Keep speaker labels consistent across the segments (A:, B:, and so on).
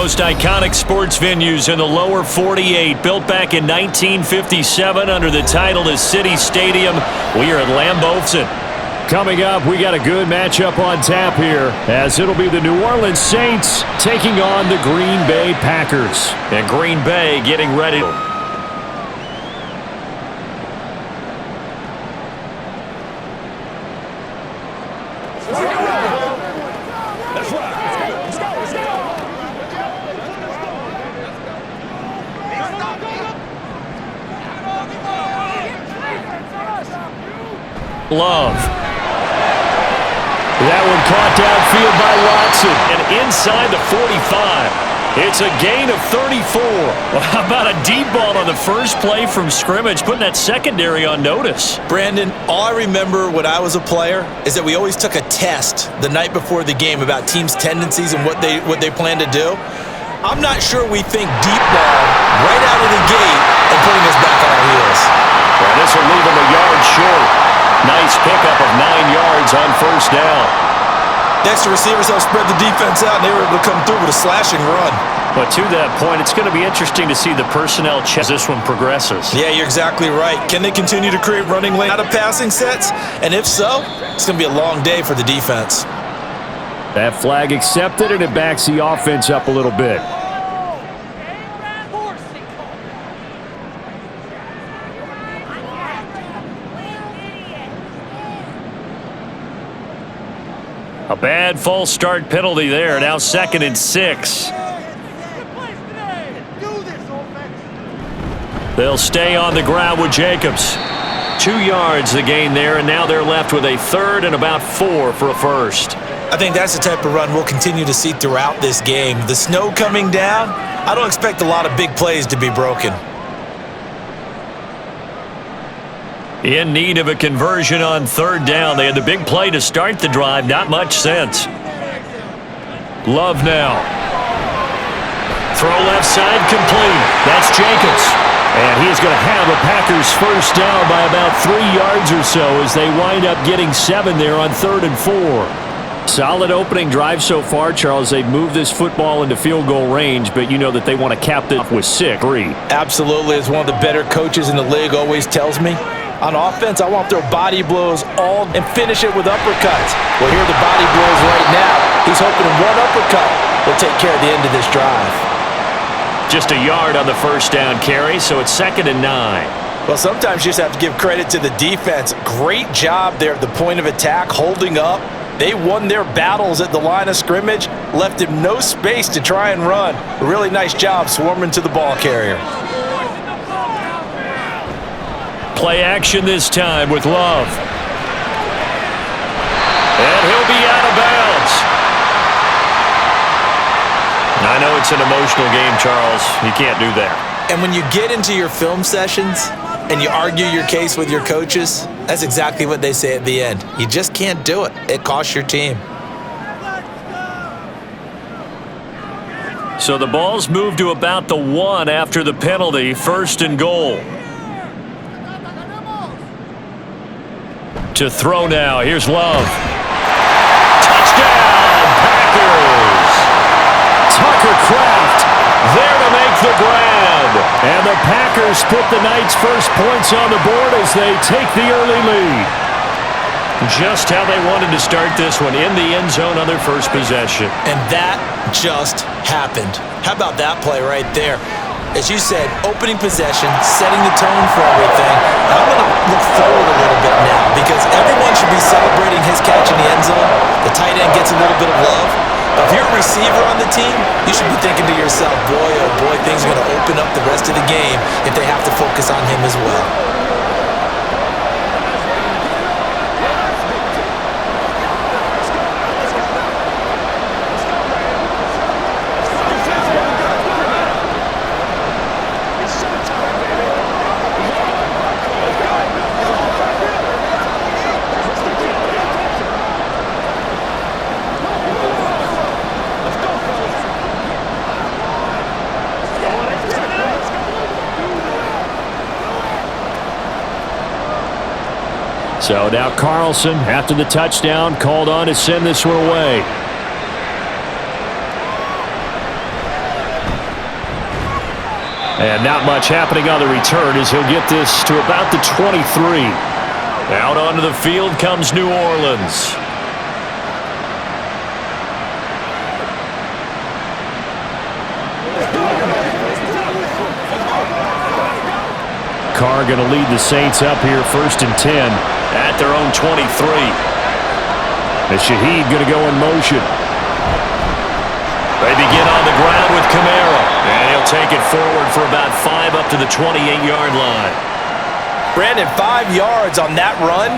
A: Most iconic sports venues in the lower 48, built back in 1957 under the title of City Stadium. We are at Lambeau Field.
B: Coming up, we got a good matchup on tap here, as it'll be the New Orleans Saints taking on the Green Bay Packers.
A: And Green Bay getting ready. Love.
B: That one caught downfield by Watson.
A: And inside the 45. It's a gain of 34. Well, how about a deep ball on the first play from scrimmage, putting that secondary on notice?
C: Brandon, all I remember when I was a player is that we always took a test the night before the game about teams' tendencies and what they plan to do. I'm not sure we think deep ball right out of the gate and putting us back on our heels.
A: Well, this will leave them a yard short. Nice pickup of 9 yards on first down.
C: Next, the receivers helped spread the defense out, and they were able to come through with a slashing run.
A: But to that point, it's going to be interesting to see the personnel check as this one progresses.
C: Yeah, you're exactly right. Can they continue to create running lane out of passing sets? And if so, it's going to be a long day for the defense.
B: That flag accepted, and it backs the offense up a little bit.
A: A bad false start penalty there. Now 2nd and 6. They'll stay on the ground with Jacobs. 2 yards the gain there, and now they're left with a 3rd and about 4 for a first.
C: I think that's the type of run we'll continue to see throughout this game. The snow coming down, I don't expect a lot of big plays to be broken.
A: In need of a conversion on 3rd down. They had the big play to start the drive. Not much sense. Love now. Throw left side complete. That's Jacobs.
B: And he's going to have a Packers first down by about 3 yards or so as they wind up getting 7 there on 3rd and 4. Solid opening drive so far, Charles. They've moved this football into field goal range, but you know that they want to cap it with 6-3.
C: Absolutely. As one of the better coaches in the league always tells me, on offense, I want to throw body blows all and finish it with uppercuts. Well, here are the body blows right now. He's hoping one uppercut will take care of the end of this drive.
A: Just a yard on the first down carry, so it's 2nd and 9.
C: Well, sometimes you just have to give credit to the defense. Great job there at the point of attack, holding up. They won their battles at the line of scrimmage, left him no space to try and run. A really nice job swarming to the ball carrier.
A: Play action this time with Love. And he'll be out of bounds. I know it's an emotional game, Charles. You can't do that.
C: And when you get into your film sessions and you argue your case with your coaches, that's exactly what they say at the end. You just can't do it. It costs your team.
A: So the ball's moved to about the 1 after the penalty. 1st and goal. To throw now. Here's Love. Touchdown, Packers!
B: Tucker Kraft
A: There to make the grab.
B: And the Packers put the night's first points on the board as they take the early lead.
A: Just how they wanted to start this one, in the end zone on their first possession.
C: And that just happened. How about that play right there? As you said, opening possession, setting the tone for everything. And I'm going to look forward a little bit now because everyone should be celebrating his catch in the end zone. The tight end gets a little bit of love. But if you're a receiver on the team, you should be thinking to yourself, boy, oh boy, things are going to open up the rest of the game if they have to focus on him as well.
B: So now Carlson, after the touchdown, called on to send this one away. And not much happening on the return as he'll get this to about the 23.
A: Out onto the field comes New Orleans.
B: Carr going to lead the Saints up here 1st and 10
A: at their own 23.
B: As Shaheed going to go in motion.
A: They begin on the ground with Kamara, and he'll take it forward for about 5 up to the 28-yard line.
C: Brandon, 5 yards on that run.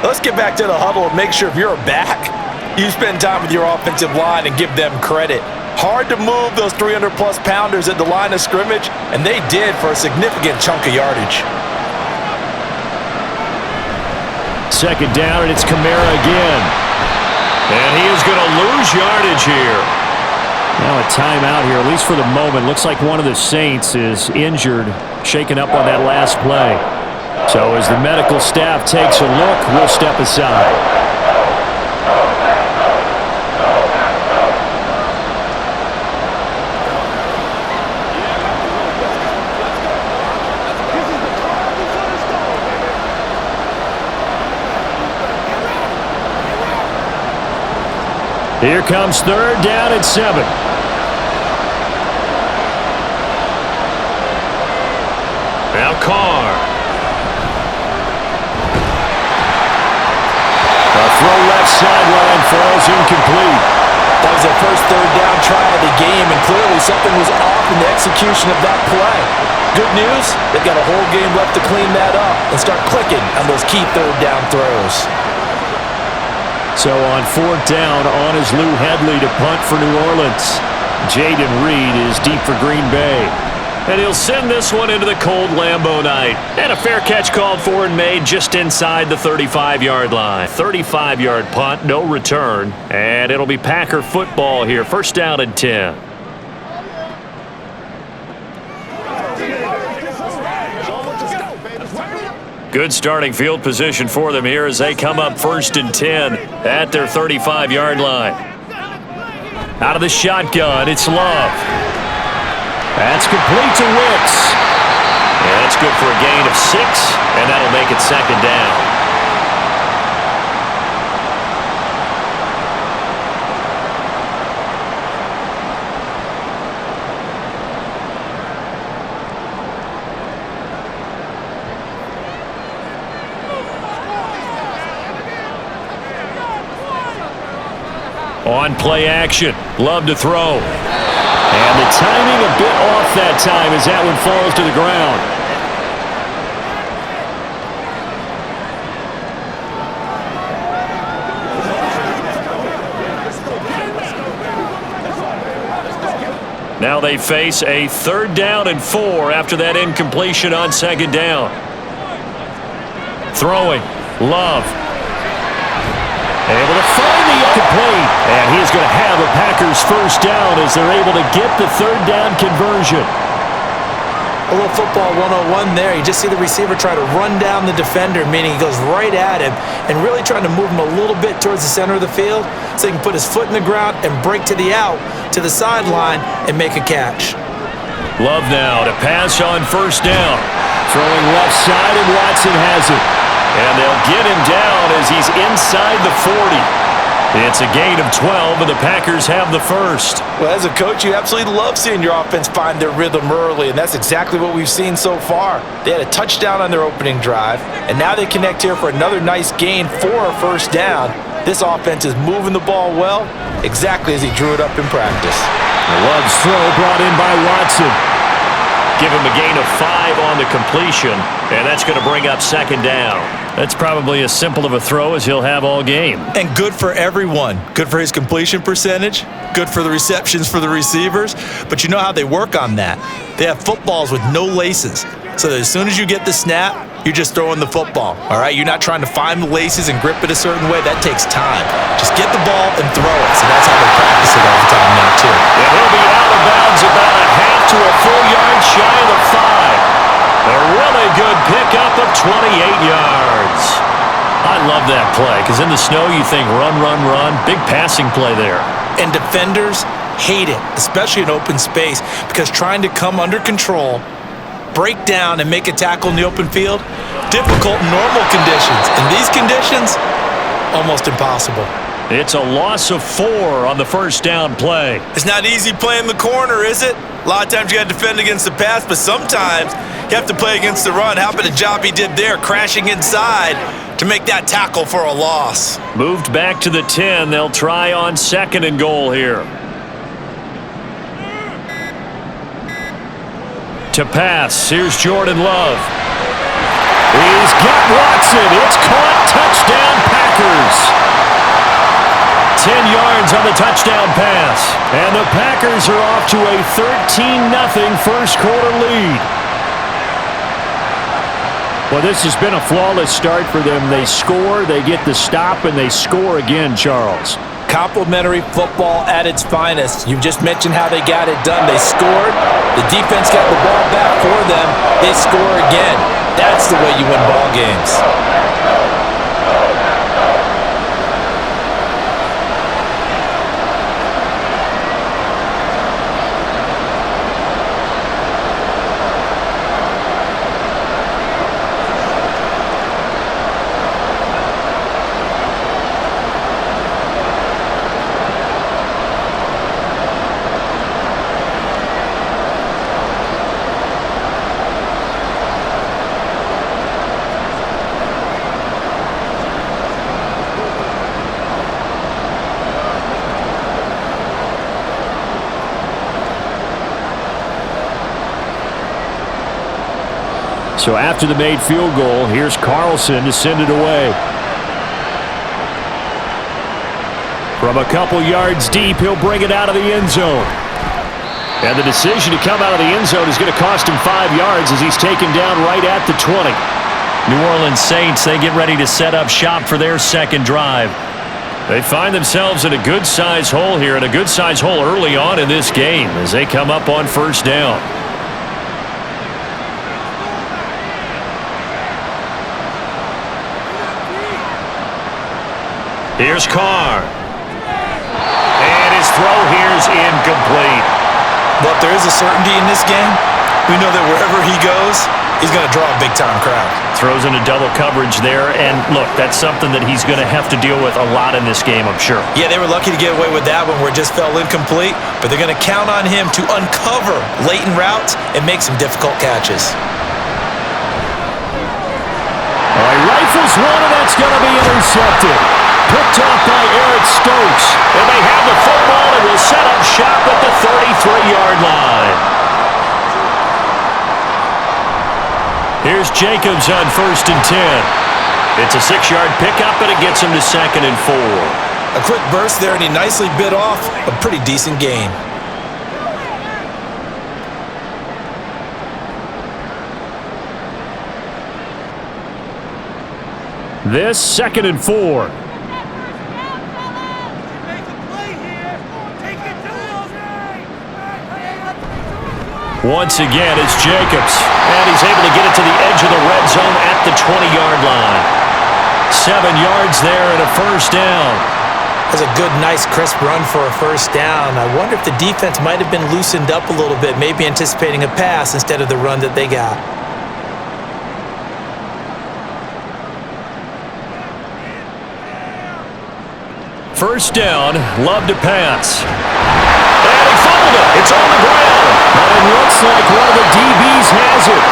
C: Let's get back to the huddle and make sure if you're a back, you spend time with your offensive line and give them credit. Hard to move those 300-plus pounders at the line of scrimmage, and they did for a significant chunk of yardage.
B: 2nd down, and it's Kamara again.
A: And he is going to lose yardage here.
B: Now a timeout here, at least for the moment. Looks like one of the Saints is injured, shaken up on that last play. So as the medical staff takes a look, we'll step aside. Here comes 3rd down and 7.
A: Now Carr.
B: A throw left sideline falls incomplete.
C: That was their first 3rd down try of the game, and clearly something was off in the execution of that play. Good news, they've got a whole game left to clean that up and start clicking on those key 3rd down throws.
B: So on 4th down, on is Lou Hedley to punt for New Orleans. Jaden Reed is deep for Green Bay.
A: And he'll send this one into the cold Lambeau night. And a fair catch called for and made just inside the 35-yard line. 35-yard punt, no return. And it'll be Packer football here. 1st down and 10. Good starting field position for them here as they come up 1st and 10 at their 35-yard line. Out of the shotgun, it's Love.
B: That's complete to Wicks.
A: Yeah, that's good for a gain of 6, and that'll make it 2nd down. On play action, Love to throw.
B: And the timing a bit off that time as that one falls to the ground.
A: Now they face a 3rd down and 4 after that incompletion on 2nd down. Throwing, Love. Able to find the complete.
B: And he's going to have a Packers 1st down as they're able to get the 3rd down conversion.
C: A little football 101 there. You just see the receiver try to run down the defender, meaning he goes right at him and really trying to move him a little bit towards the center of the field so he can put his foot in the ground and break to the out, to the sideline, and make a catch.
A: Love now to pass on 1st down.
B: Throwing left side, and Watson has it.
A: And they'll get him down as he's inside the 40. It's a gain of 12, and the Packers have the 1st.
C: Well, as a coach, you absolutely love seeing your offense find their rhythm early, and that's exactly what we've seen so far. They had a touchdown on their opening drive, and now they connect here for another nice gain for a 1st down. This offense is moving the ball well, exactly as he drew it up in practice.
B: Love's throw brought in by Watson.
A: Give him a gain of 5 on the completion, and that's going to bring up 2nd down. That's probably as simple of a throw as he'll have all game.
C: And good for everyone. Good for his completion percentage, good for the receptions for the receivers, but you know how they work on that. They have footballs with no laces, so that as soon as you get the snap, you're just throwing the football, all right? You're not trying to find the laces and grip it a certain way. That takes time. Just get the ball and throw it, so that's how they practice it all the time now, too.
A: And he'll be out of bounds about a half to a full yard shy of the 5. A really good pickup of 28 yards. I love that play because in the snow you think run, run, run. Big passing play there.
C: And defenders, hate it, especially in open space, because trying to come under control, break down, and make a tackle in the open field, difficult in normal conditions. In these conditions, almost impossible.
A: It's a loss of 4 on the first down play.
C: It's not easy playing the corner, is it? A lot of times you got to defend against the pass, but sometimes you have to play against the run. How about the job he did there, crashing inside to make that tackle for a loss?
A: Moved back to the 10. They'll try on 2nd and goal here. To pass, here's Jordan Love. He's got Watson. It's caught. Touchdown, Packers. 10 yards on the touchdown pass. And the Packers are off to a 13-0 first quarter lead. Well, this has been a flawless start for them. They score, they get the stop, and they score again, Charles.
C: Complimentary football at its finest. You've just mentioned how they got it done. They scored. The defense got the ball back for them. They score again. That's the way you win ball games.
B: So after the made field goal, here's Carlson to send it away. From a couple yards deep, he'll bring it out of the end zone. And the decision to come out of the end zone is going to cost him 5 yards as he's taken down right at the 20.
A: New Orleans Saints, they get ready to set up shop for their second drive. They find themselves in a good-sized hole here, and a good-sized hole early on in this game as they come up on first down. Here's Carr. And his throw here's incomplete.
C: But there is a certainty in this game. We know that wherever he goes, he's going to draw a big-time crowd.
A: Throws into double coverage there. And, look, that's something that he's going to have to deal with a lot in this game, I'm sure.
C: Yeah, they were lucky to get away with that one where it just fell incomplete. But they're going to count on him to uncover latent routes and make some difficult catches.
B: All right, rifles one, and that's going to be intercepted. Picked off by Eric Stokes.
A: And they have the football and will set up shop at the 33-yard line. Here's Jacobs on 1st and 10. It's a 6-yard pickup, and it gets him to 2nd and 4.
C: A quick burst there, and he nicely bit off a pretty decent gain.
B: This 2nd and 4.
A: Once again, it's Jacobs. And he's able to get it to the edge of the red zone at the 20-yard line. 7 yards there and a first down.
C: That's a good, nice, crisp run for a first down. I wonder if the defense might have been loosened up a little bit, maybe anticipating a pass instead of the run that they got.
A: First down, Love to pass. And he fumbled it. It's on the ground.
B: But it looks like one of the DBs has it.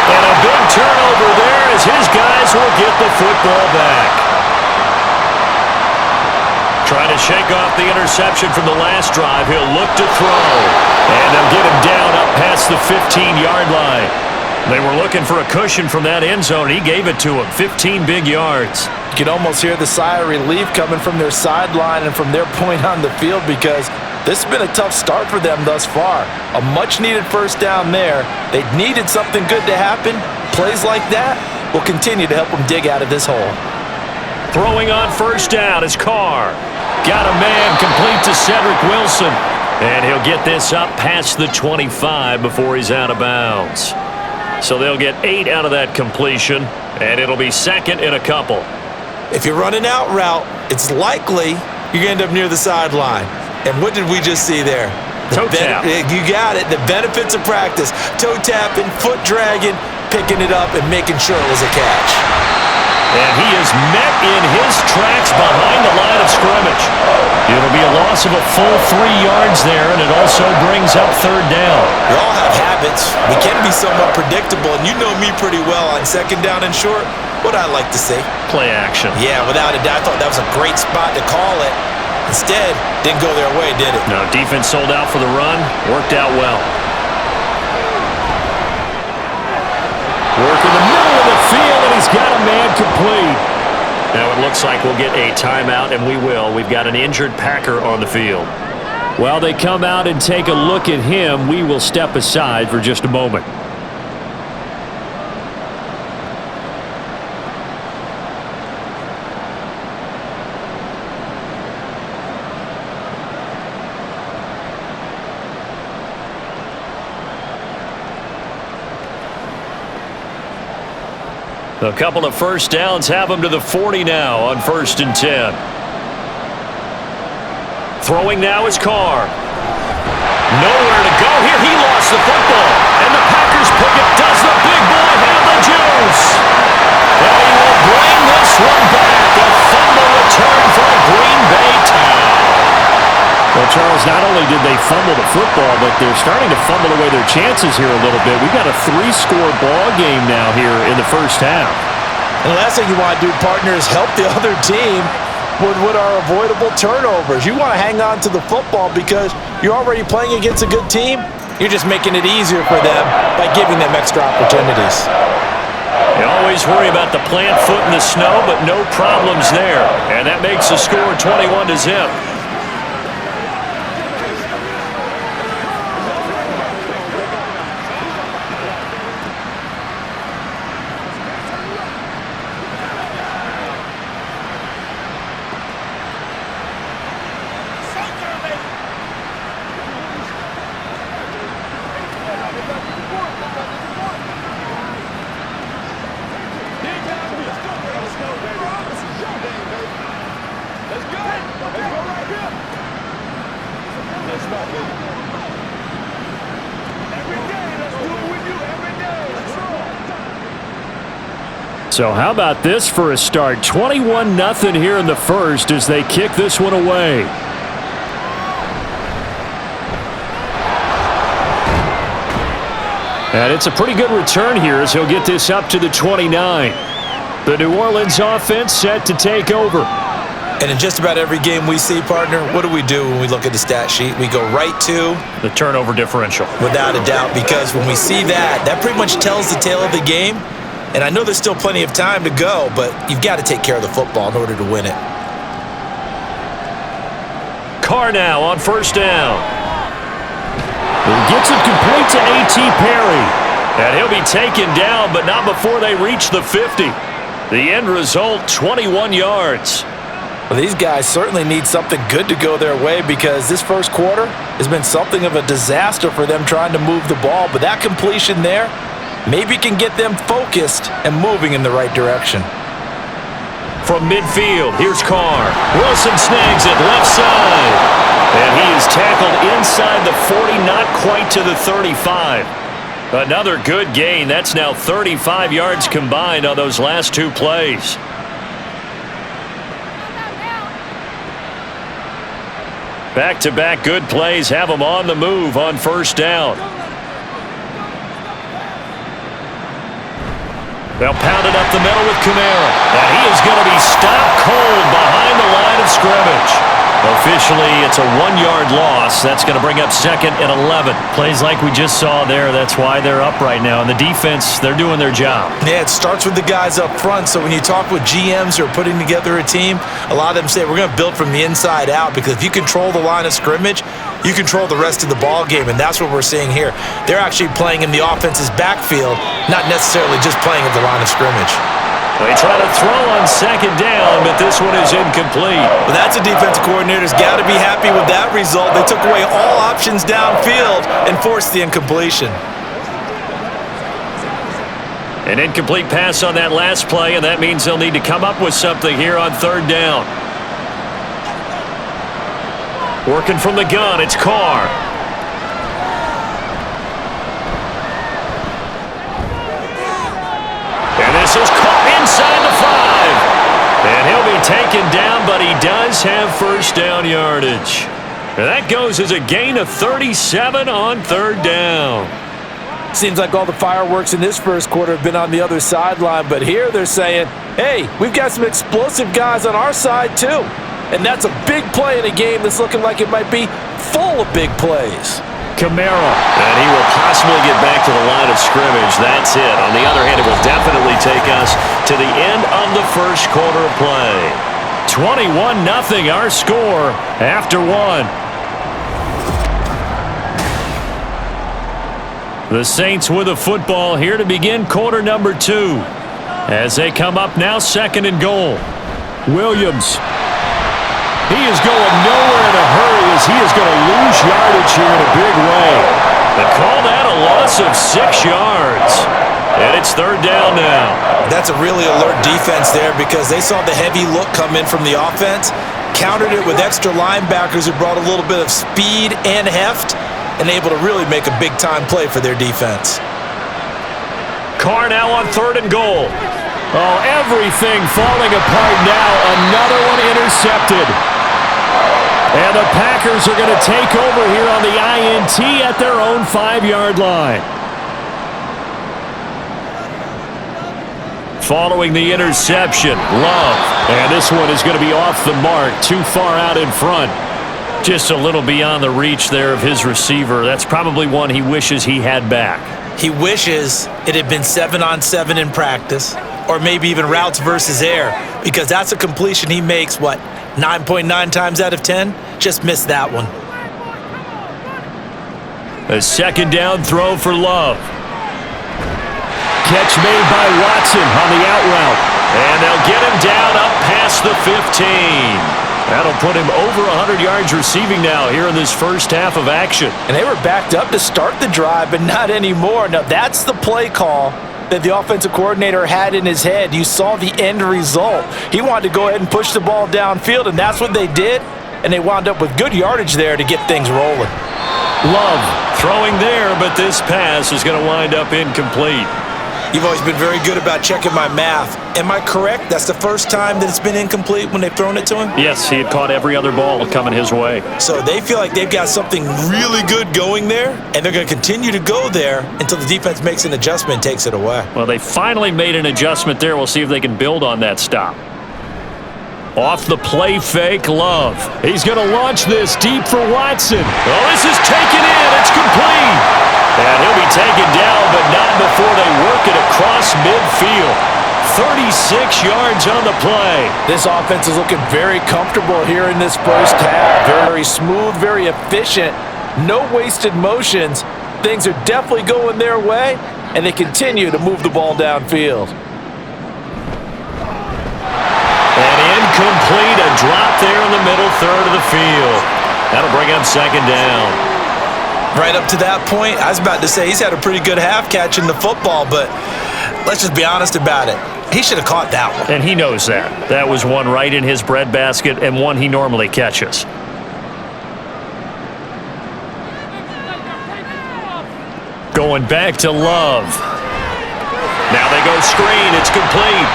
A: And a big turnover there as his guys will get the football back. Trying to shake off the interception from the last drive. He'll look to throw. And they'll get him down up past the 15-yard line. They were looking for a cushion from that end zone. He gave it to him. 15 big yards.
C: You can almost hear the sigh of relief coming from their sideline and from their point on the field because this has been a tough start for them thus far. A much-needed first down there. They needed something good to happen. Plays like that will continue to help them dig out of this hole.
A: Throwing on first down is Carr. Got a man complete to Cedric Wilson. And he'll get this up past the 25 before he's out of bounds. So they'll get 8 out of that completion, and it'll be 2nd and a couple.
C: If you're running out route, it's likely you're going to end up near the sideline. And what did we just see there?
A: Toe tap.
C: You got it. The benefits of practice. Toe tapping, foot dragging, picking it up, and making sure it was a catch.
A: And he is met in his tracks behind the line of scrimmage. It'll be a loss of a full 3 yards there, and it also brings up third down.
C: We all have habits. We can be somewhat predictable, and you know me pretty well on second down and short. What I like to see.
A: Play action.
C: Yeah, without a doubt, I thought that was a great spot to call it. Instead, didn't go their way, did it?
A: No, defense sold out for the run. Worked out well.
B: Work in the middle of the field, and he's got a man complete.
A: Now it looks like we'll get a timeout, and we will. We've got an injured Packer on the field.
B: While they come out and take a look at him, we will step aside for just a moment.
A: A couple of first downs have him to the 40 now on 1st and 10. Throwing now is Carr. Nowhere to go here. He lost the football. And the Packers pick it. Does the big boy have the juice? And he will bring this one back. A fumble return for a Green Bay tie.
B: Well, Charles, not only did they fumble the football, but they're starting to fumble away their chances here a little bit. We've got a 3-score ball game now here in the first half.
C: And the last thing you want to do, partner, is help the other team with what are avoidable turnovers. You want to hang on to the football because you're already playing against a good team. You're just making it easier for them by giving them extra opportunities.
A: You always worry about the plant foot in the snow, but no problems there. And that makes the score 21-0.
B: So how about this for a start? 21-0 here in the first as they kick this one away. And it's a pretty good return here as he'll get this up to the 29. The New Orleans offense set to take over.
C: And in just about every game we see, partner, what do when we look at the stat sheet? We go right to
A: the turnover differential.
C: Without a doubt, because when we see that, that pretty much tells the tale of the game. And I know there's still plenty of time to go, but you've got to take care of the football in order to win it.
A: Carr now on 1st down.
B: He gets it complete to A.T. Perry.
A: And he'll be taken down, but not before they reach the 50. The end result, 21 yards.
C: Well, these guys certainly need something good to go their way because this first quarter has been something of a disaster for them trying to move the ball. But that completion there maybe can get them focused and moving in the right direction.
A: From midfield, here's Carr. Wilson snags it left side. And he is tackled inside the 40, not quite to the 35. Another good gain. That's now 35 yards combined on those last 2 plays. Back-to-back good plays have them on the move on 1st down. They'll pound it up the middle with Kamara. And he is going to be stopped cold behind the line of scrimmage. Officially, it's a 1-yard loss. That's going to bring up 2nd and 11. Plays like we just saw there. That's why they're up right now. And the defense, they're doing their job.
C: Yeah, it starts with the guys up front. So when you talk with GMs who are putting together a team, a lot of them say we're going to build from the inside out because if you control the line of scrimmage, you control the rest of the ball game, and that's what we're seeing here. They're actually playing in the offense's backfield, not necessarily just playing at the line of scrimmage.
A: They try to throw on 2nd down, but this one is incomplete.
C: Well, that's a defensive coordinator's got to be happy with that result. They took away all options downfield and forced the incompletion.
A: An incomplete pass on that last play, and that means they'll need to come up with something here on 3rd down. Working from the gun, it's Carr. And this is caught inside the 5. And he'll be taken down, but he does have first down yardage. And that goes as a gain of 37 on third down.
C: Seems like all the fireworks in this first quarter have been on the other sideline, but here they're saying, hey, we've got some explosive guys on our side too. And that's a big play in a game that's looking like it might be full of big plays.
A: Kamara. And he will possibly get back to the line of scrimmage. That's it. On the other hand, it will definitely take us to the end of the first quarter of play. 21-0 our score after one. The Saints with the football here to begin quarter number 2. As they come up now, second and goal. Williams. He is going nowhere in a hurry as he is going to lose yardage here in a big way. They call that a loss of 6 yards. And it's third down now.
C: That's a really alert defense there because they saw the heavy look come in from the offense, countered it with extra linebackers who brought a little bit of speed and heft, and able to really make a big-time play for their defense.
A: Carr now on third and goal. Oh, everything falling apart now. Another one intercepted. And the Packers are going to take over here on the INT at their own 5-yard line. Following the interception, Love. And this one is going to be off the mark, too far out in front. Just a little beyond the reach there of his receiver. That's probably one he wishes he had back.
C: He wishes it had been 7-on-7 in practice, or maybe even routes versus air, because that's a completion he makes, 9.9 times out of 10? Just missed that one.
A: A second down throw for Love. Catch made by Watson on the out route. And they'll get him down up past the 15. That'll put him over 100 yards receiving now here in this first half of action.
C: And they were backed up to start the drive, but not anymore. Now, that's the play call that the offensive coordinator had in his head. You saw the end result. He wanted to go ahead and push the ball downfield, and that's what they did. And they wound up with good yardage there to get things rolling.
A: Love throwing there, but this pass is going to wind up incomplete.
C: You've always been very good about checking my math. Am I correct? That's the first time that it's been incomplete when they've thrown it to him?
A: Yes, he had caught every other ball coming his way.
C: So they feel like they've got something really good going there, and they're going to continue to go there until the defense makes an adjustment and takes it away.
A: Well, they finally made an adjustment there. We'll see if they can build on that stop. Off the play fake, Love. He's going to launch this deep for Watson. Oh, this is taken in. It's complete. And he'll be taken down, but not before they work it across midfield. 36 yards on the play.
C: This offense is looking very comfortable here in this first half. Very smooth, very efficient. No wasted motions. Things are definitely going their way, and they continue to move the ball downfield.
A: And incomplete, a drop there in the middle third of the field. That'll bring up second down.
C: Right up to that point, I was about to say he's had a pretty good half catching the football, but let's just be honest about it. He should have caught that one.
A: And he knows that. That was one right in his breadbasket and one he normally catches. Going back to Love. Now they go screen. It's complete.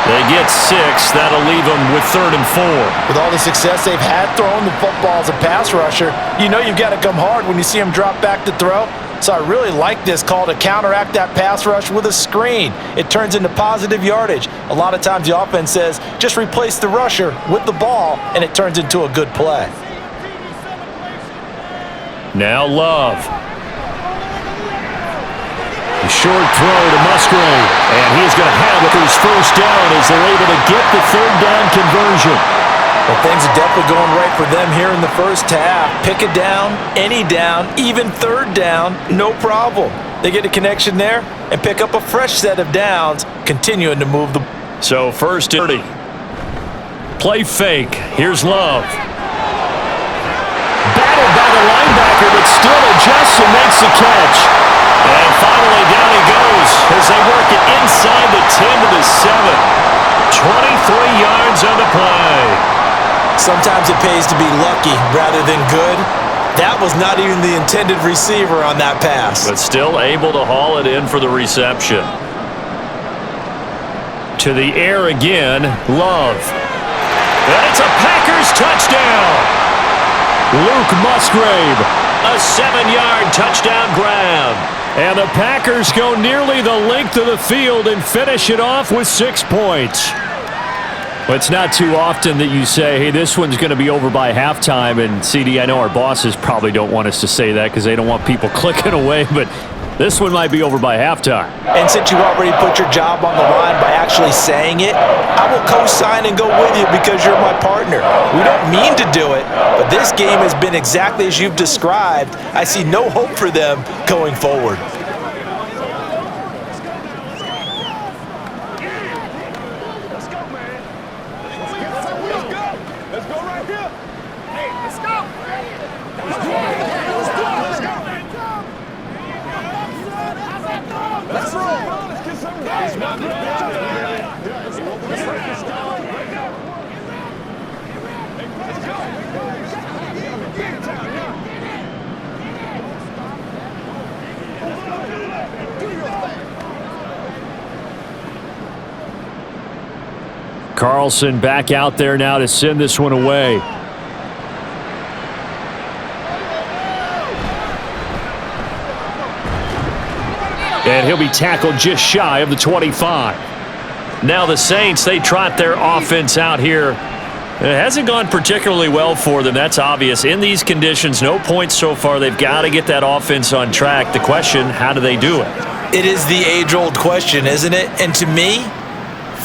A: They get 6. That'll leave them with 3rd and 4.
C: With all the success they've had throwing the football as a pass rusher, you know you've got to come hard when you see him drop back to throw. So I really like this call to counteract that pass rush with a screen. It turns into positive yardage. A lot of times the offense says, just replace the rusher with the ball, and it turns into a good play.
A: Now Love.
B: A short throw to Musgrave. And he's going to have it for his first down as they're able to get the third down conversion.
C: Well, things are definitely going right for them here in the first half. Pick a down, any down, even third down, no problem. They get a connection there and pick up a fresh set of downs, continuing to move the...
A: So first 30. Play fake. Here's Love.
B: Battled by the linebacker, but still adjusts and makes the catch.
A: And finally down he goes as they work it inside the 10 to the 7. 23 yards on the play.
C: Sometimes it pays to be lucky rather than good. That was not even the intended receiver on that pass.
A: But still able to haul it in for the reception. To the air again, Love. And it's a Packers touchdown.
B: Luke Musgrave.
A: A 7-yard touchdown grab.
B: And the Packers go nearly the length of the field and finish it off with 6 points. Well, it's not too often that you say, hey, this one's going to be over by halftime. And, CD, I know our bosses probably don't want us to say that because they don't want people clicking away, but this one might be over by halftime.
C: And since you already put your job on the line by actually saying it, I will co-sign and go with you because you're my partner. We don't mean to do it, but this game has been exactly as you've described. I see no hope for them going forward.
B: Carlson back out there now to send this one away. And he'll be tackled just shy of the 25.
A: Now the Saints, they trot their offense out here. It hasn't gone particularly well for them. That's obvious. In these conditions, no points so far. They've got to get that offense on track. The question, how do they do it?
C: It is the age-old question, isn't it? And to me,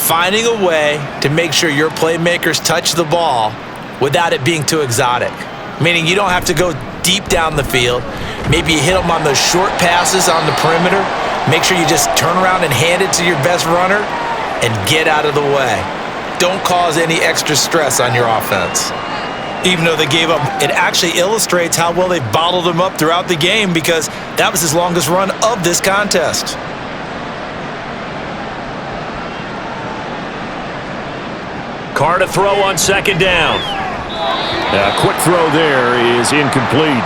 C: finding a way to make sure your playmakers touch the ball without it being too exotic. Meaning you don't have to go deep down the field. Maybe you hit them on those short passes on the perimeter. Make sure you just turn around and hand it to your best runner and get out of the way. Don't cause any extra stress on your offense. Even though they gave up, it actually illustrates how well they bottled them up throughout the game because that was his longest run of this contest.
A: Carr to throw on second down.
B: A quick throw there is incomplete.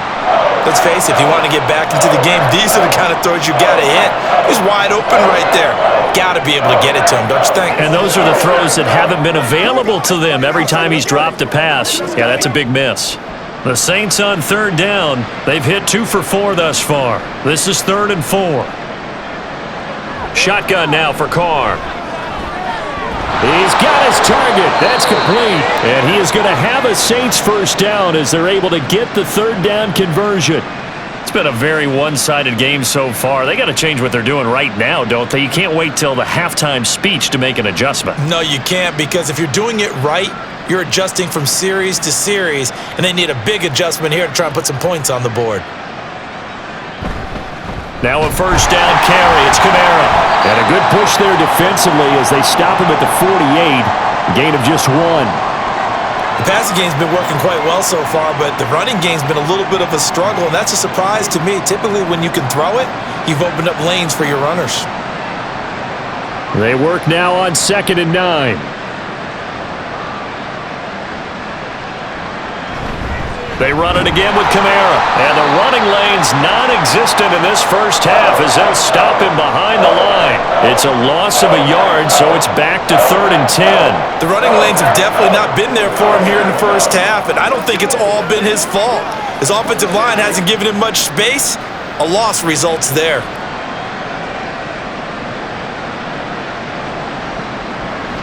C: Let's face it, if you want to get back into the game, these are the kind of throws you got to hit. He's wide open right there. Got to be able to get it to him, don't you think?
A: And those are the throws that haven't been available to them every time he's dropped a pass. Yeah, that's a big miss. The Saints on third down. They've hit 2 for 4 thus far. This is 3rd and 4. Shotgun now for Carr.
B: He's got his target. That's complete. And he is going to have a Saints first down as they're able to get the third down conversion.
A: It's been a very one-sided game so far. They got to change what they're doing right now, don't they? You can't wait till the halftime speech to make an adjustment.
C: No, you can't, because if you're doing it right, you're adjusting from series to series, and they need a big adjustment here to try and put some points on the board.
A: Now a first down carry. It's Kamara.
B: And a good push there defensively as they stop him at the 48. Gain of just 1.
C: The passing game's been working quite well so far, but the running game's been a little bit of a struggle, and that's a surprise to me. Typically, when you can throw it, you've opened up lanes for your runners.
B: They work now on 2nd and 9.
A: They run it again with Kamara. And the running lane's non-existent in this first half as they'll stop him behind the line. It's a loss of a yard, so it's back to 3rd and 10.
C: The running lanes have definitely not been there for him here in the first half, and I don't think it's all been his fault. His offensive line hasn't given him much space. A loss results there.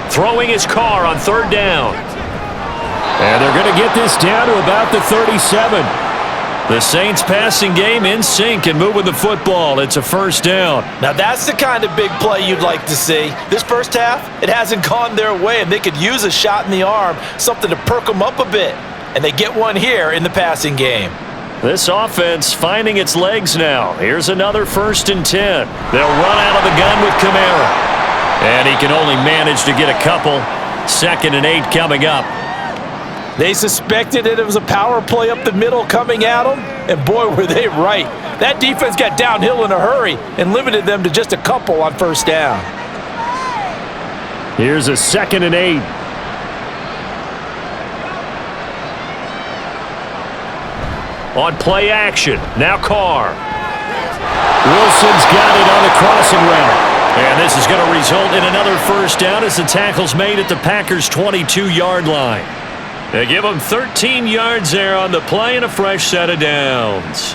A: Throwing his Carr on 3rd down.
B: And they're going to get this down to about the 37.
A: The Saints passing game in sync and moving the football. It's a first down.
C: Now that's the kind of big play you'd like to see. This first half, it hasn't gone their way, and they could use a shot in the arm, something to perk them up a bit. And they get one here in the passing game.
A: This offense finding its legs now. Here's another 1st and 10. They'll run out of the gun with Kamara. And he can only manage to get a couple. 2nd and 8 coming up.
C: They suspected that it was a power play up the middle coming at them, and boy, were they right. That defense got downhill in a hurry and limited them to just a couple on first down.
B: Here's a 2nd and 8.
A: On play action. Now Carr.
B: Wilson's got it on the crossing route.
A: And this is going to result in another first down as the tackle's made at the Packers' 22-yard line. They give them 13 yards there on the play and a fresh set of downs.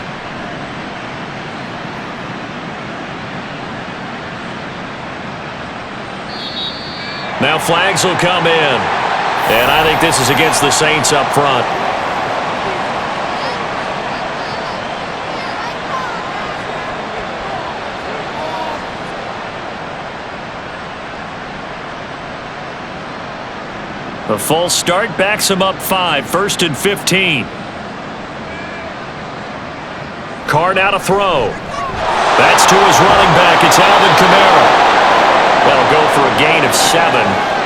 A: Now flags will come in. And I think this is against the Saints up front. A false start backs him up 5, 1st and 15. Carr now to throw. That's to his running back. It's Alvin Kamara. That'll go for a gain of 7,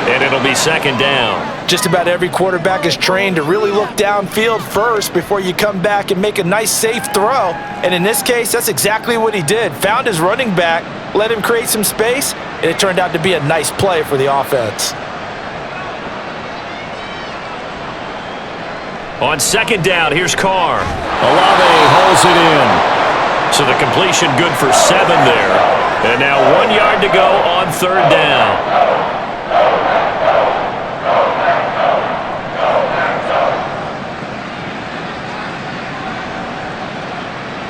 A: and it'll be 2nd down.
C: Just about every quarterback is trained to really look downfield first before you come back and make a nice, safe throw. And in this case, that's exactly what he did. Found his running back, let him create some space, and it turned out to be a nice play for the offense.
A: On 2nd down, here's Carr.
B: Olave hauls it in.
A: So the completion good for 7 there. And now 1 yard to go on 3rd down.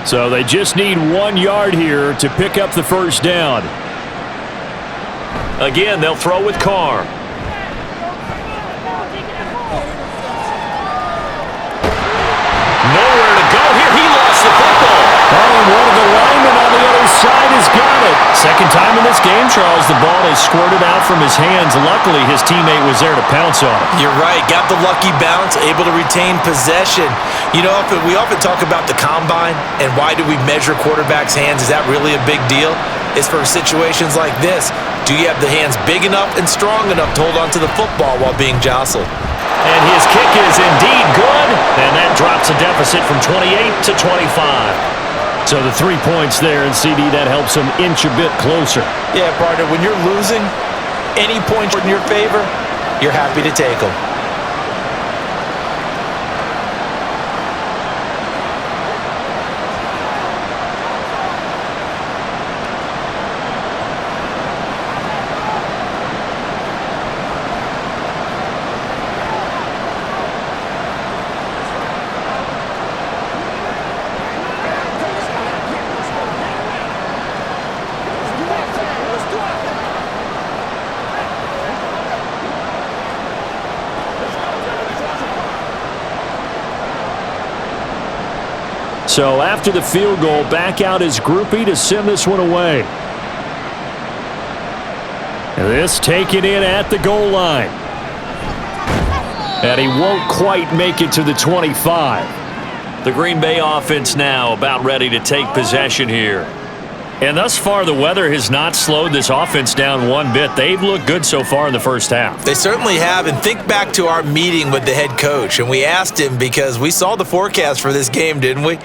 B: So they just need 1 yard here to pick up the first down.
A: Again, they'll throw with Carr. Nowhere to go here. He lost the football.
B: Oh, and one of the linemen on the other side has got it.
A: Second time in this game, Charles, the ball has squirted out from his hands. Luckily, his teammate was there to pounce on it.
C: You're right. Got the lucky bounce, able to retain possession. You know, we often talk about the combine and why do we measure quarterbacks' hands. Is that really a big deal? It's for situations like this. Do you have the hands big enough and strong enough to hold on to the football while being jostled?
A: And his kick is indeed good. And that drops a deficit from 28 to 25.
B: So the 3 points there, and CD, that helps them inch a bit closer.
C: Yeah, partner, when you're losing, any points in your favor, you're happy to take them.
B: So after the field goal, back out is Groupie to send this one away. This taken in at the goal line. And he won't quite make it to the 25.
A: The Green Bay offense now about ready to take possession here. And thus far, the weather has not slowed this offense down one bit. They've looked good so far in the first half.
C: They certainly have. And think back to our meeting with the head coach. And we asked him because we saw the forecast for this game, didn't we?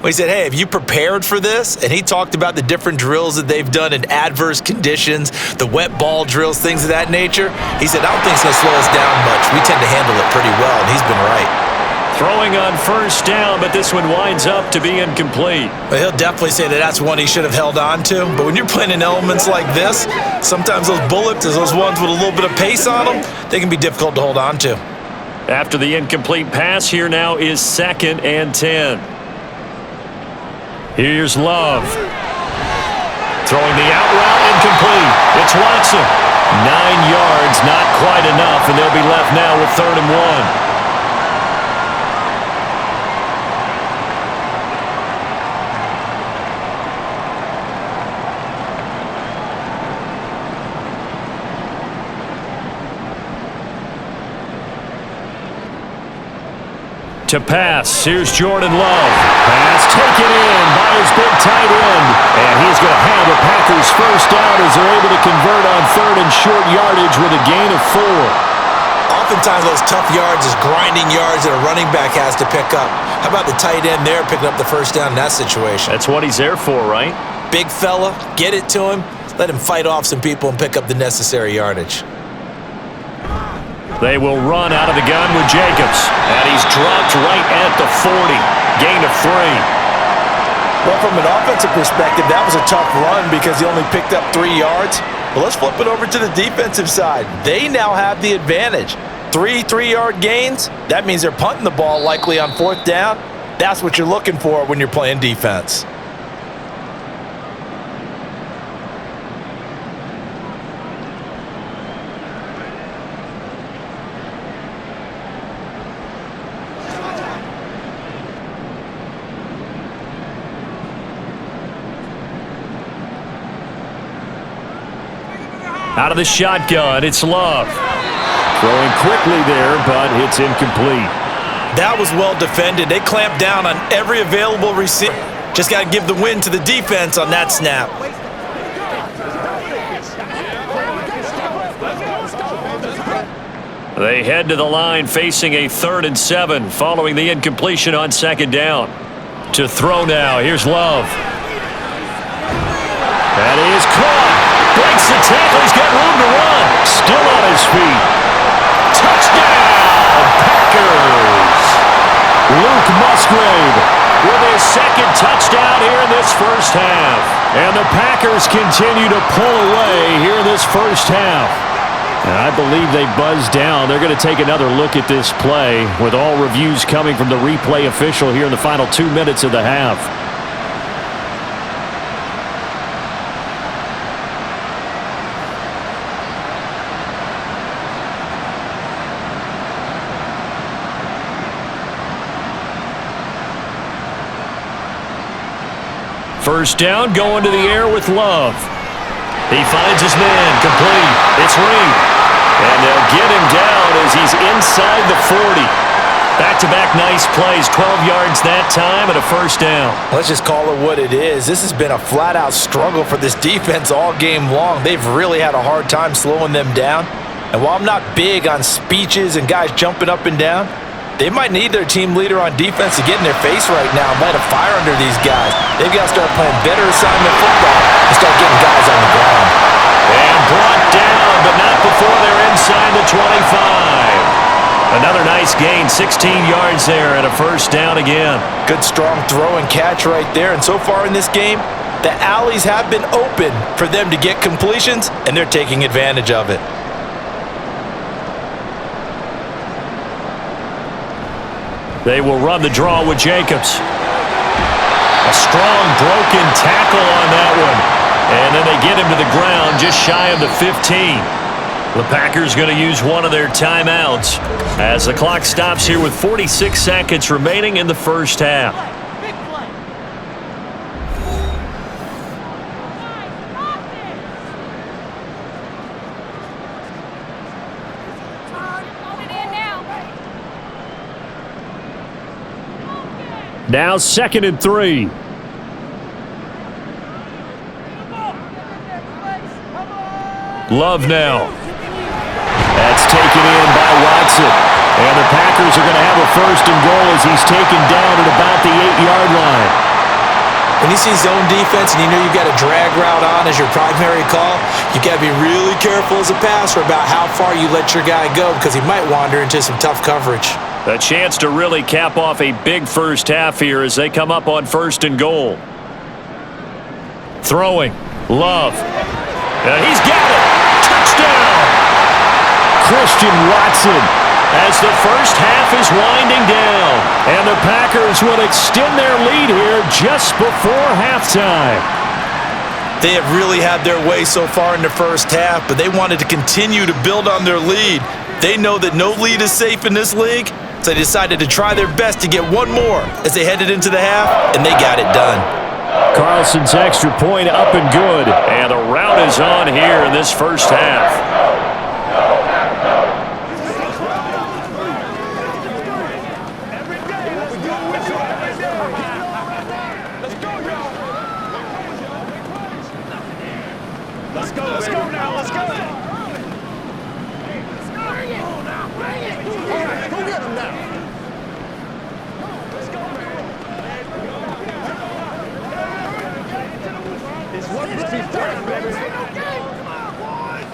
C: We said, hey, have you prepared for this? And he talked about the different drills that they've done in adverse conditions, the wet ball drills, things of that nature. He said, I don't think it's going to slow us down much. We tend to handle it pretty well, and he's been right.
A: Throwing on first down, but this one winds up to be incomplete.
C: Well, he'll definitely say that that's one he should have held on to. But when you're playing in elements like this, sometimes those bullets, those ones with a little bit of pace on them, they can be difficult to hold on to.
A: After the incomplete pass, here now is 2nd and 10. Here's Love. Throwing the out route, incomplete. It's Watson. 9 yards, not quite enough, and they'll be left now with 3rd and 1. To pass, here's Jordan Love. Pass taken in by his big tight end. And he's going to have a Packers first down as they're able to convert on 3rd and short yardage with a gain of 4.
C: Oftentimes those tough yards is grinding yards that a running back has to pick up. How about the tight end there picking up the first down in that situation?
A: That's what he's there for, right?
C: Big fella, get it to him, let him fight off some people and pick up the necessary yardage.
A: They will run out of the gun with Jacobs. And he's dropped right at the 40. gain of 3.
C: Well, from an offensive perspective, that was a tough run because he only picked up 3 yards. But let's flip it over to the defensive side. They now have the advantage. 3 3-yard gains, that means they're punting the ball likely on 4th down. That's what you're looking for when you're playing defense.
A: Out of the shotgun, it's Love.
B: Throwing quickly there, but it's incomplete.
C: That was well defended. They clamped down on every available receiver. Just got to give the win to the defense on that snap.
A: They head to the line facing a 3rd and 7 following the incompletion on 2nd down. To throw now, here's Love. That is caught. Breaks the tackle. He's got room to run.
B: Still on his feet.
A: Touchdown, Packers.
B: Luke Musgrave
A: With his 2nd touchdown here in this first half.
B: And the Packers continue to pull away here in this first half. And I believe they buzzed down. They're going to take another look at this play with all reviews coming from the replay official here in the final 2 minutes of the half.
A: First down, going to the air with Love. He finds his man, complete. It's Reed. And they'll get him down as he's inside the 40. Back-to-back nice plays, 12 yards that time and a first down.
C: Let's just call it what it is. This has been a flat-out struggle for this defense all game long. They've really had a hard time slowing them down. And while I'm not big on speeches and guys jumping up and down, they might need their team leader on defense to get in their face right now and light a fire under these guys. They've got to start playing better assignment football and start getting guys on the ground.
A: And brought down, but not before they're inside the 25. Another nice gain, 16 yards there and a first down again.
C: Good strong throw and catch right there. And so far in this game, the alleys have been open for them to get completions, and they're taking advantage of it.
A: They will run the draw with Jacobs. A strong broken tackle on that one. And then they get him to the ground just shy of the 15. The Packers going to use one of their timeouts as the clock stops here with 46 seconds remaining in the first half.
B: Now 2nd and 3.
A: Love now.
B: That's taken in by Watson. And the Packers are going to have a 1st and goal as he's taken down at about the 8-yard line.
C: When you see zone defense and you know you've got a drag route on as your primary call, you got to be really careful as a passer about how far you let your guy go because he might wander into some tough coverage.
A: A chance to really cap off a big first half here as they come up on 1st and goal. Throwing. Love. And he's got it. Touchdown.
B: Christian Watson.
A: As the first half is winding down.
B: And the Packers will extend their lead here just before halftime.
C: They have really had their way so far in the first half, but they wanted to continue to build on their lead. They know that no lead is safe in this league, so they decided to try their best to get one more as they headed into the half, and they got it done.
B: Carlson's extra point up and good.
A: And the route is on here in this first half.
D: Let's go now, let's go. Go get him now. Let's go, man. It's one play first, baby. Come on, boys.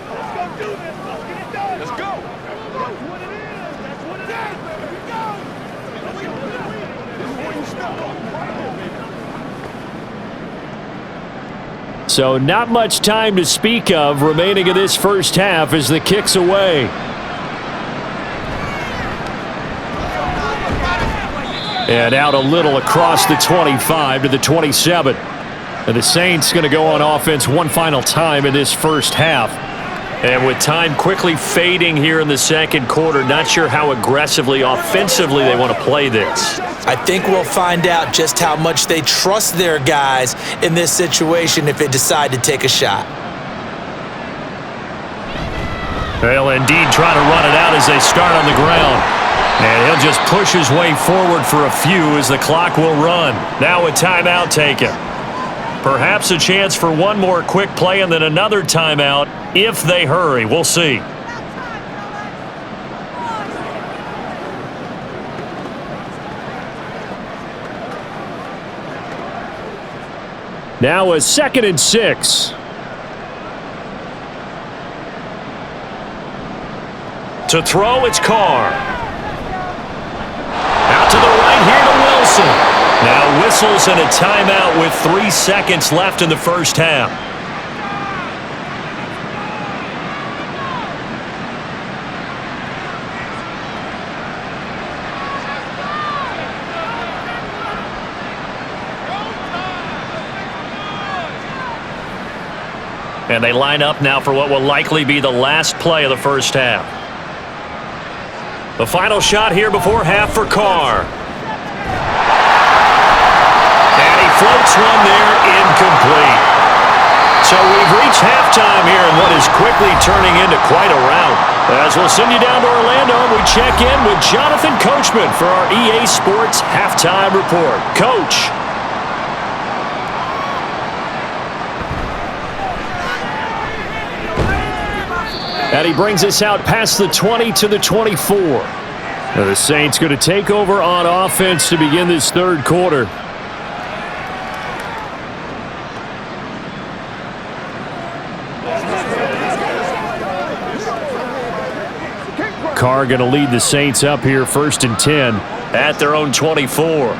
D: Let's go do this. Let's get it done. Let's go. That's what it is. That's what it is, baby. Let's go.
B: So not much time to speak of remaining in this first half as the kick's away. And out a little across the 25 to the 27. And the Saints going to go on offense one final time in this first half.
A: And with time quickly fading here in the second quarter, not sure how aggressively, offensively they want to play this.
C: I think we'll find out just how much they trust their guys in this situation if they decide to take a shot.
A: They'll indeed try to run it out as they start on the ground. And he'll just push his way forward for a few as the clock will run. Now a timeout taken. Perhaps a chance for one more quick play and then another timeout if they hurry. We'll see.
B: Now a 2nd and 6.
A: To throw, it's Carr. Out to the right here to Wilson. Now whistles and a timeout with 3 seconds left in the first half. And they line up now for what will likely be the last play of the first half. The final shot here before half for Carr. And he floats one there, incomplete. So we've reached halftime here in what is quickly turning into quite a rout. As we'll send you down to Orlando, we check in with Jonathan Coachman for our EA Sports Halftime Report. Coach.
B: And he brings us out past the 20 to the 24. Now the Saints going to take over on offense to begin this third quarter. Carr going to lead the Saints up here 1st and 10
A: at their own 24.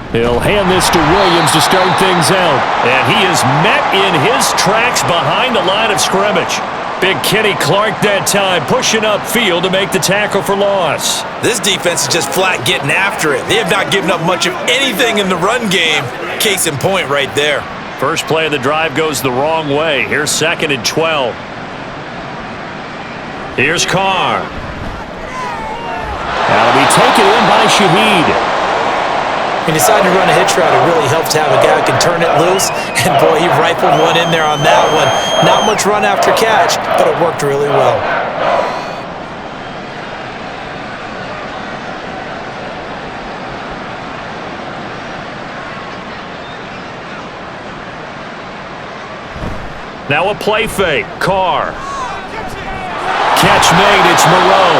B: He'll hand this to Williams to start things out.
A: And he is met in his tracks behind the line of scrimmage. Big Kenny Clark that time pushing upfield to make the tackle for loss.
C: This defense is just flat getting after it. They have not given up much of anything in the run game. Case in point right there.
A: First play of the drive goes the wrong way. Here's 2nd and 12. Here's Carr.
B: That'll be taken in by Shaheed.
C: He decided to run a hitch route. It really helps to have a guy who can turn it loose. And, boy, he rifled one in there on that one. Not much run after catch, but it worked really well.
A: Now a play fake. Carr. Catch made. It's Moreau.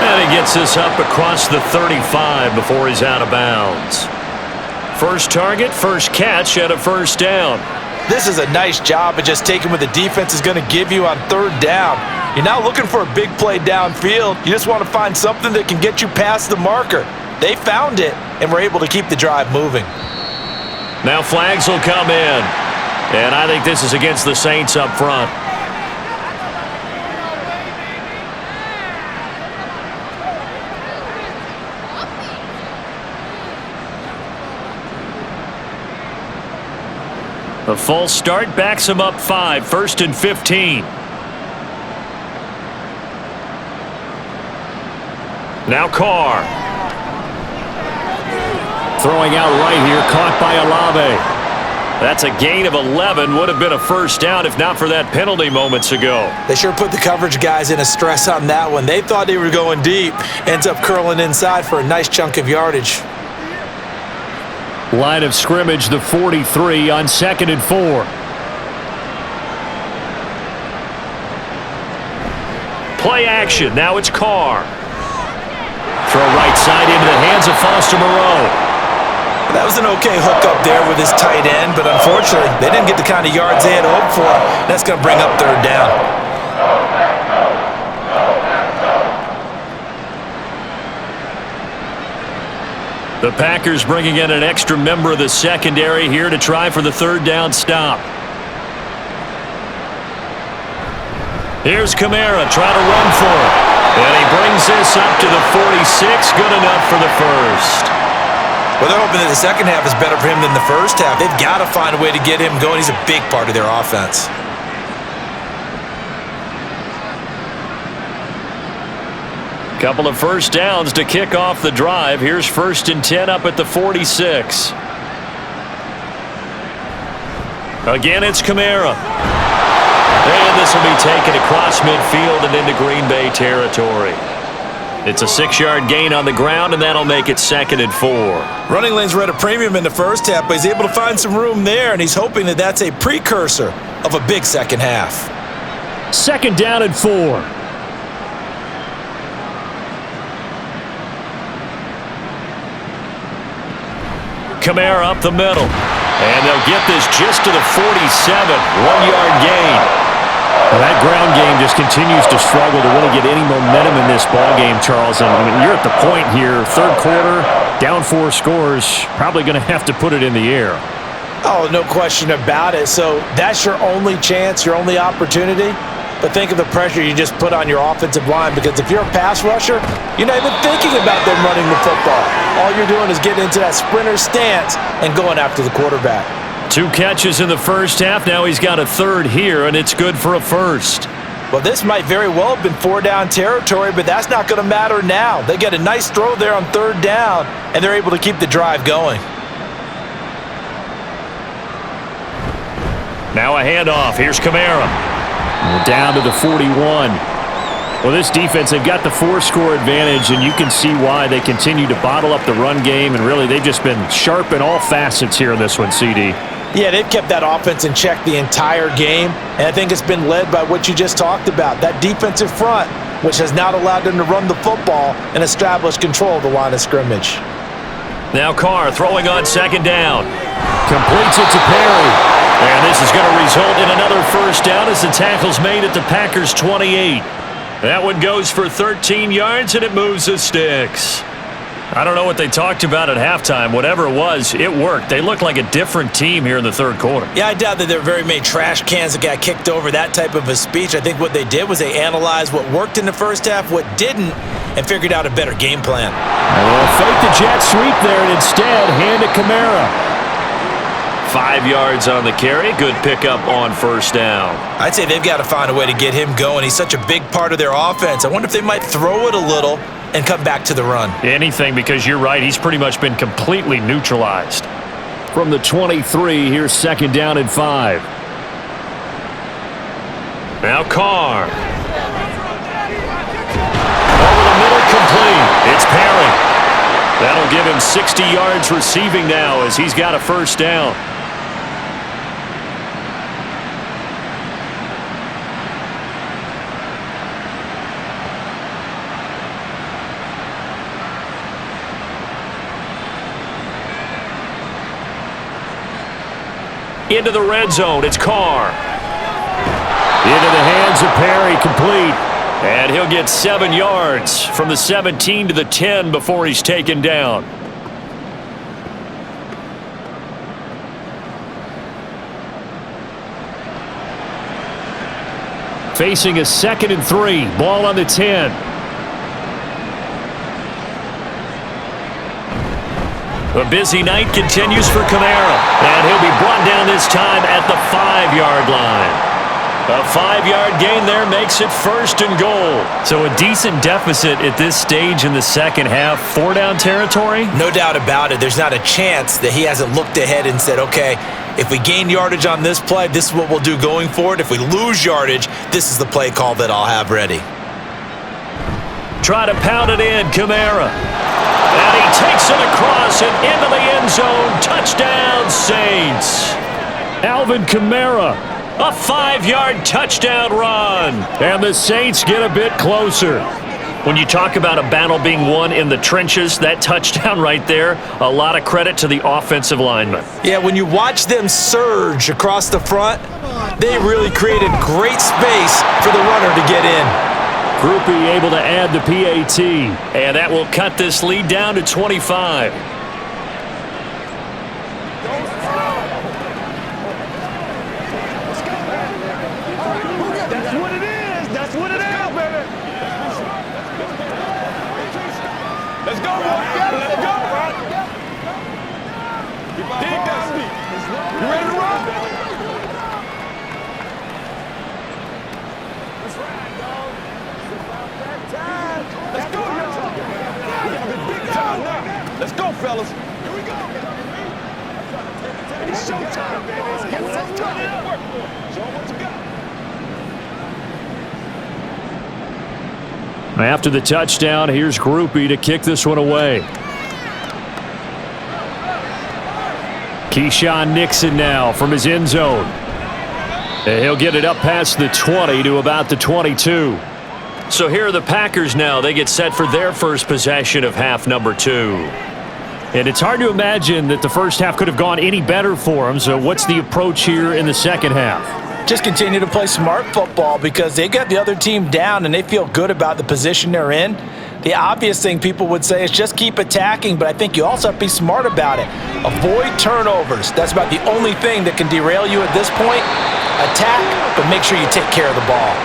A: And he gets this up across the 35 before he's out of bounds. First target, first catch at a first down.
C: This is a nice job of just taking what the defense is going to give you on 3rd down. You're not looking for a big play downfield. You just want to find something that can get you past the marker. They found it and were able to keep the drive moving.
A: Now flags will come in. And I think this is against the Saints up front. A false start backs him up 5, 1st and 15. Now Carr.
B: Throwing out right here, caught by Olave.
A: That's a gain of 11. Would have been a first down if not for that penalty moments ago.
C: They sure put the coverage guys in a stress on that one. They thought they were going deep. Ends up curling inside for a nice chunk of yardage.
B: Line of scrimmage, the 43 on 2nd and 4.
A: Play action. Now it's Carr.
B: Throw right side into the hands of Foster Moreau.
C: That was an okay hook up there with his tight end, but unfortunately, they didn't get the kind of yards they had hoped for. That's going to bring up 3rd down.
A: The Packers bringing in an extra member of the secondary here to try for the third down stop. Here's Kamara trying to run for it. And he brings this up to the 46. Good enough for the first.
C: Well, they're hoping that the second half is better for him than the first half. They've got to find a way to get him going. He's a big part of their offense.
A: Couple of first downs to kick off the drive. Here's 1st and 10 up at the 46. Again, it's Kamara. And this will be taken across midfield and into Green Bay territory. It's a 6-yard gain on the ground, and that'll make it 2nd and 4.
C: Running lanes were at a premium in the first half, but he's able to find some room there, and he's hoping that that's a precursor of a big second half.
B: 2nd down and 4.
A: Kamara up the middle. And they'll get this just to the 47. 1-yard gain.
B: Well, that ground game just continues to struggle to really get any momentum in this ball game, Charles. And I mean, you're at the point here, third quarter, down 4 scores, probably going to have to put it in the air.
C: Oh, no question about it. So that's your only chance, your only opportunity. But think of the pressure you just put on your offensive line, because if you're a pass rusher, you're not even thinking about them running the football. All you're doing is getting into that sprinter stance and going after the quarterback.
A: 2 catches in the first half. Now he's got a third here, and it's good for a first.
C: Well, this might very well have been 4-down territory, but that's not going to matter now. They get a nice throw there on 3rd down, and they're able to keep the drive going.
A: Now a handoff. Here's Kamara.
B: Down to the 41. Well, this defense, they've got the 4-score advantage, and you can see why they continue to bottle up the run game, and really they've just been sharp in all facets here in this one, CD.
C: Yeah, they've kept that offense in check the entire game, and I think it's been led by what you just talked about, that defensive front, which has not allowed them to run the football and establish control of the line of scrimmage.
A: Now Carr throwing on 2nd down.
B: Completes it to Perry.
A: And this is going to result in another first down as the tackle's made at the Packers' 28. That one goes for 13 yards, and it moves the sticks. I don't know what they talked about at halftime. Whatever it was, it worked. They looked like a different team here in the third quarter.
C: Yeah, I doubt that there were very many trash cans that got kicked over, that type of a speech. I think what they did was they analyzed what worked in the first half, what didn't, and figured out a better game plan.
B: Well, fake the jet sweep there, and instead hand it Kamara.
A: 5 yards on the carry. Good pickup on first down.
C: I'd say they've got to find a way to get him going. He's such a big part of their offense. I wonder if they might throw it a little and come back to the run.
A: Anything, because you're right. He's pretty much been completely neutralized.
B: From the 23, here's 2nd down and 5.
A: Now Carr. Over the middle, complete. It's Perry. That'll give him 60 yards receiving now as he's got a first down. Into the red zone, it's Carr.
B: Into the hands of Perry, complete.
A: And he'll get 7 yards from the 17 to the 10 before he's taken down.
B: Facing a 2nd and 3, ball on the 10.
A: A busy night continues for Kamara, and he'll be brought down this time at the 5-yard line. A 5-yard gain there makes it 1st and goal. So a decent deficit at this stage in the second half. 4-down territory?
C: No doubt about it. There's not a chance that he hasn't looked ahead and said, okay, if we gain yardage on this play, this is what we'll do going forward. If we lose yardage, this is the play call that I'll have ready.
A: Try to pound it in, Kamara. And he takes it across and into the end zone. Touchdown, Saints.
B: Alvin Kamara.
A: A 5-yard touchdown run.
B: And the Saints get a bit closer.
A: When you talk about a battle being won in the trenches, that touchdown right there, a lot of credit to the offensive linemen.
C: Yeah, when you watch them surge across the front, they really created great space for the runner to get in.
B: Groupie able to add the PAT.
A: And that will cut this lead down to 25.
D: Dig that steep. You ready to run? Let's ride, dog. It's about that time. Let's go, y'all. Big time now. Let's go, fellas. Here we go. It's showtime, baby. It's showtime. Work for it. Show 'em what you got.
B: After the touchdown, here's Groupie to kick this one away. Keyshawn Nixon now from his end zone. And he'll get it up past the 20 to about the 22.
A: So here are the Packers now. They get set for their first possession of half number 2.
B: And it's hard to imagine that the first half could have gone any better for them. So what's the approach here in the second half?
C: Just continue to play smart football because they got the other team down and they feel good about the position they're in. The obvious thing people would say is just keep attacking, but I think you also have to be smart about it. Avoid turnovers. That's about the only thing that can derail you at this point. Attack, but make sure you take care of the ball.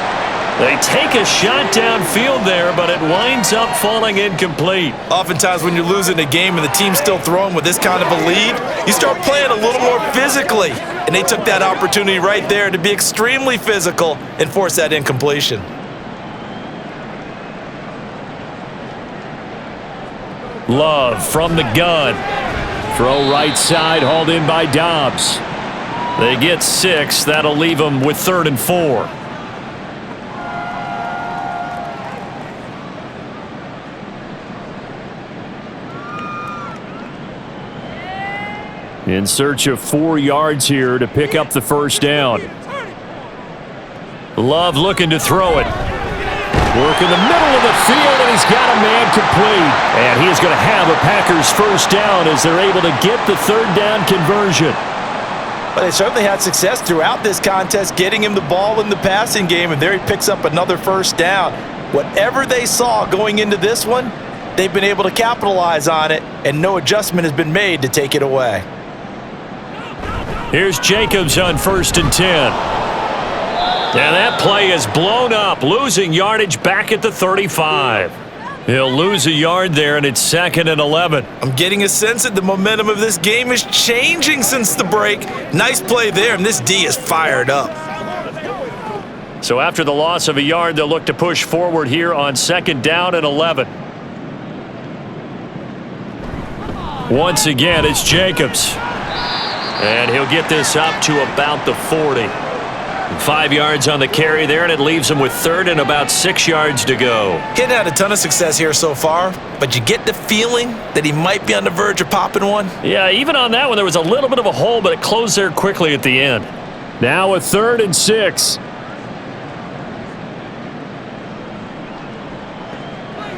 A: They take a shot downfield there, but it winds up falling incomplete.
C: Oftentimes when you're losing a game and the team's still throwing with this kind of a lead, you start playing a little more physically. And they took that opportunity right there to be extremely physical and force that incompletion.
B: Love from the gun. Throw right side, hauled in by Dobbs.
A: They get 6. That'll leave them with 3rd and 4.
B: In search of 4 yards here to pick up the first down.
A: Love looking to throw it.
B: Work in the middle of the field, and he's got a man complete. And he is going to have a Packers first down as they're able to get the 3rd down conversion.
C: But they certainly had success throughout this contest, getting him the ball in the passing game, and there he picks up another first down. Whatever they saw going into this one, they've been able to capitalize on it, and no adjustment has been made to take it away.
A: Here's Jacobs on 1st and 10. And that play is blown up, losing yardage back at the 35. He'll lose a yard there, and it's 2nd and 11.
C: I'm getting a sense that the momentum of this game is changing since the break. Nice play there, and this D is fired up.
A: So after the loss of a yard, they'll look to push forward here on 2nd down and 11. Once again, it's Jacobs. And he'll get this up to about the 40. 5 yards on the carry there, and it leaves him with 3rd and about 6 yards to go.
C: Getting had a ton of success here so far, but you get the feeling that he might be on the verge of popping one.
A: Yeah, even on that one, there was a little bit of a hole, but it closed there quickly at the end.
B: Now a 3rd and 6.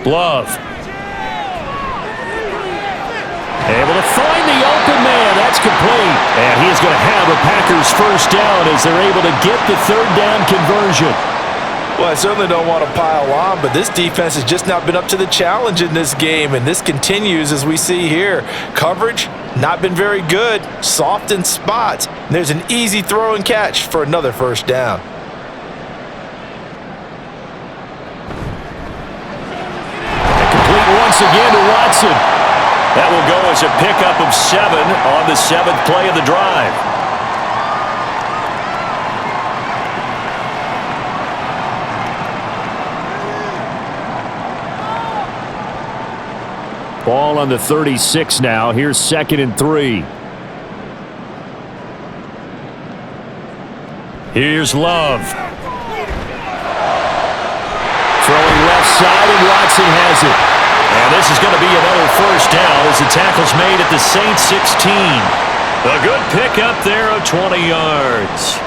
A: Love.
B: Able to find the open man. That's complete. And he is going to have a Packers first down as they're able to get the 3rd down conversion.
C: Well, I certainly don't want to pile on, but this defense has just not been up to the challenge in this game, and this continues as we see here. Coverage, not been very good, soft in spots. And there's an easy throw and catch for another first down.
B: And complete once again to Watson.
A: That will go as a pickup of 7 on the 7th play of the drive.
B: Ball on the 36 now. Here's 2nd and 3.
A: Here's Love.
B: Throwing left side, and Watson has it.
A: And this is going to be another first down as the tackle's made at the Saints 16. A good pickup there of 20 yards.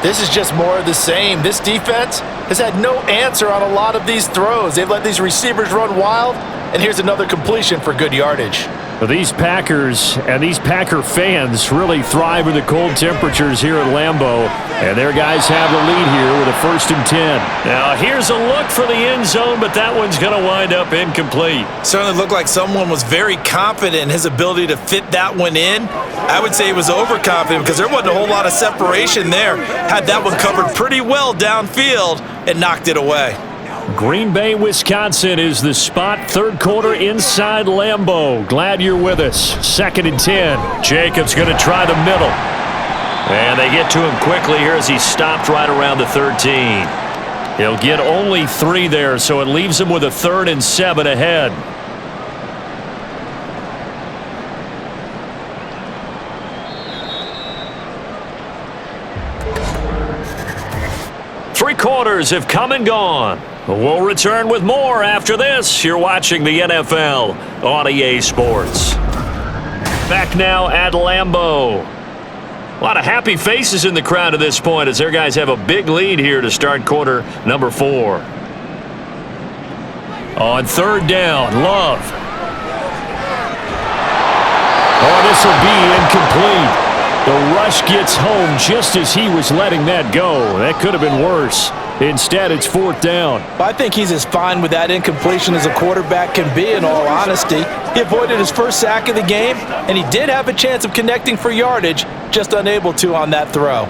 C: This is just more of the same. This defense has had no answer on a lot of these throws. They've let these receivers run wild, and here's another completion for good yardage.
B: Well, these Packers and these Packer fans really thrive in the cold temperatures here at Lambeau, and their guys have the lead here with a 1st and 10.
A: Now here's a look for the end zone, but that one's going to wind up incomplete.
C: Certainly looked like someone was very confident in his ability to fit that one in. I would say he was overconfident because there wasn't a whole lot of separation there. Had that one covered pretty well downfield and knocked it away.
B: Green Bay, Wisconsin is the spot. Third quarter inside Lambeau. Glad you're with us. 2nd and 10.
A: Jacobs going to try the middle. And they get to him quickly here as he stopped right around the 13. He'll get only 3 there, so it leaves him with a 3rd and 7 ahead. Three quarters have come and gone. We'll return with more after this. You're watching the NFL on EA Sports. Back now at Lambeau. A lot of happy faces in the crowd at this point as their guys have a big lead here to start quarter number 4. On 3rd down, Love.
B: Oh, this will be incomplete. The rush gets home just as he was letting that go. That could have been worse. Instead, it's 4th down.
C: I think he's as fine with that incompletion as a quarterback can be, in all honesty. He avoided his first sack of the game, and he did have a chance of connecting for yardage, just unable to on that throw.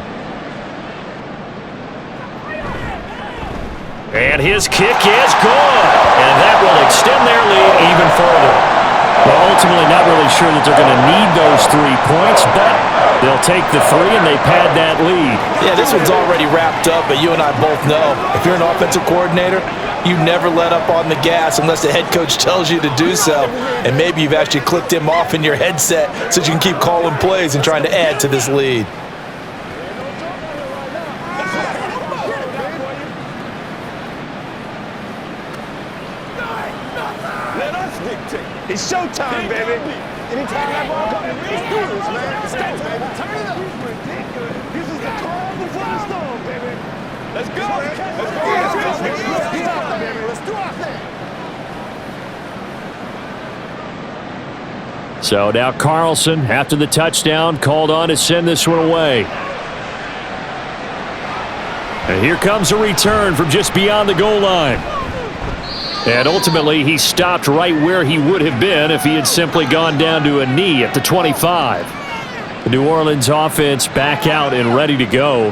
A: And his kick is good. And that will extend their lead even further.
B: Well, ultimately, not really sure that they're going to need those 3 points, but they'll take the 3 and they pad that lead.
C: Yeah, this one's already wrapped up, but you and I both know if you're an offensive coordinator, you never let up on the gas unless the head coach tells you to do so. And maybe you've actually clicked him off in your headset so you can keep calling plays and trying to add to this lead.
D: Let us dictate. It's showtime, baby. Anytime that ball comes, let's do this, man. Let's go, baby. Turn it up. This is the calm before the storm, baby. Let's go. Let's go. Let's go, baby. Let's do our thing.
B: So now Carlson, after the touchdown, called on to send this one away. And here comes a return from just beyond the goal line. And ultimately, he stopped right where he would have been if he had simply gone down to a knee at the 25. The New Orleans offense back out and ready to go.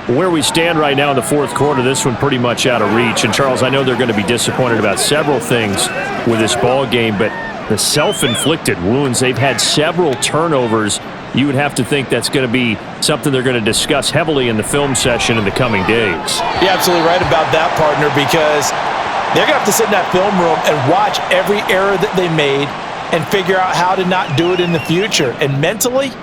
B: Where we stand right now in the 4th quarter, this one pretty much out of reach. And, Charles, I know they're going to be disappointed about several things with this ball game, but the self-inflicted wounds, they've had several turnovers. You would have to think that's going to be something they're going to discuss heavily in the film session in the coming days.
C: You're absolutely right about that, partner, because they're going to have to sit in that film room and watch every error that they made and figure out how to not do it in the future. And mentally,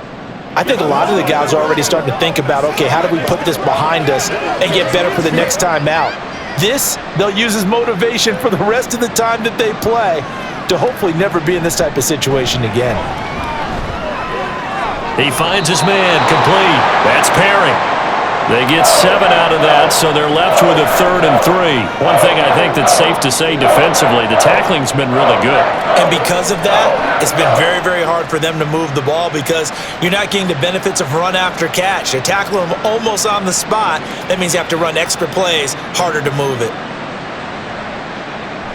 C: I think a lot of the guys are already starting to think about, okay, how do we put this behind us and get better for the next time out? This, they'll use as motivation for the rest of the time that they play to hopefully never be in this type of situation again.
A: He finds his man complete. That's Perry. They get 7 out of that, so they're left with a 3rd and 3. One thing I think that's safe to say defensively, the tackling's been really good.
C: And because of that, it's been very, very hard for them to move the ball because you're not getting the benefits of run after catch. They're tackling them almost on the spot. That means you have to run extra plays, harder to move it.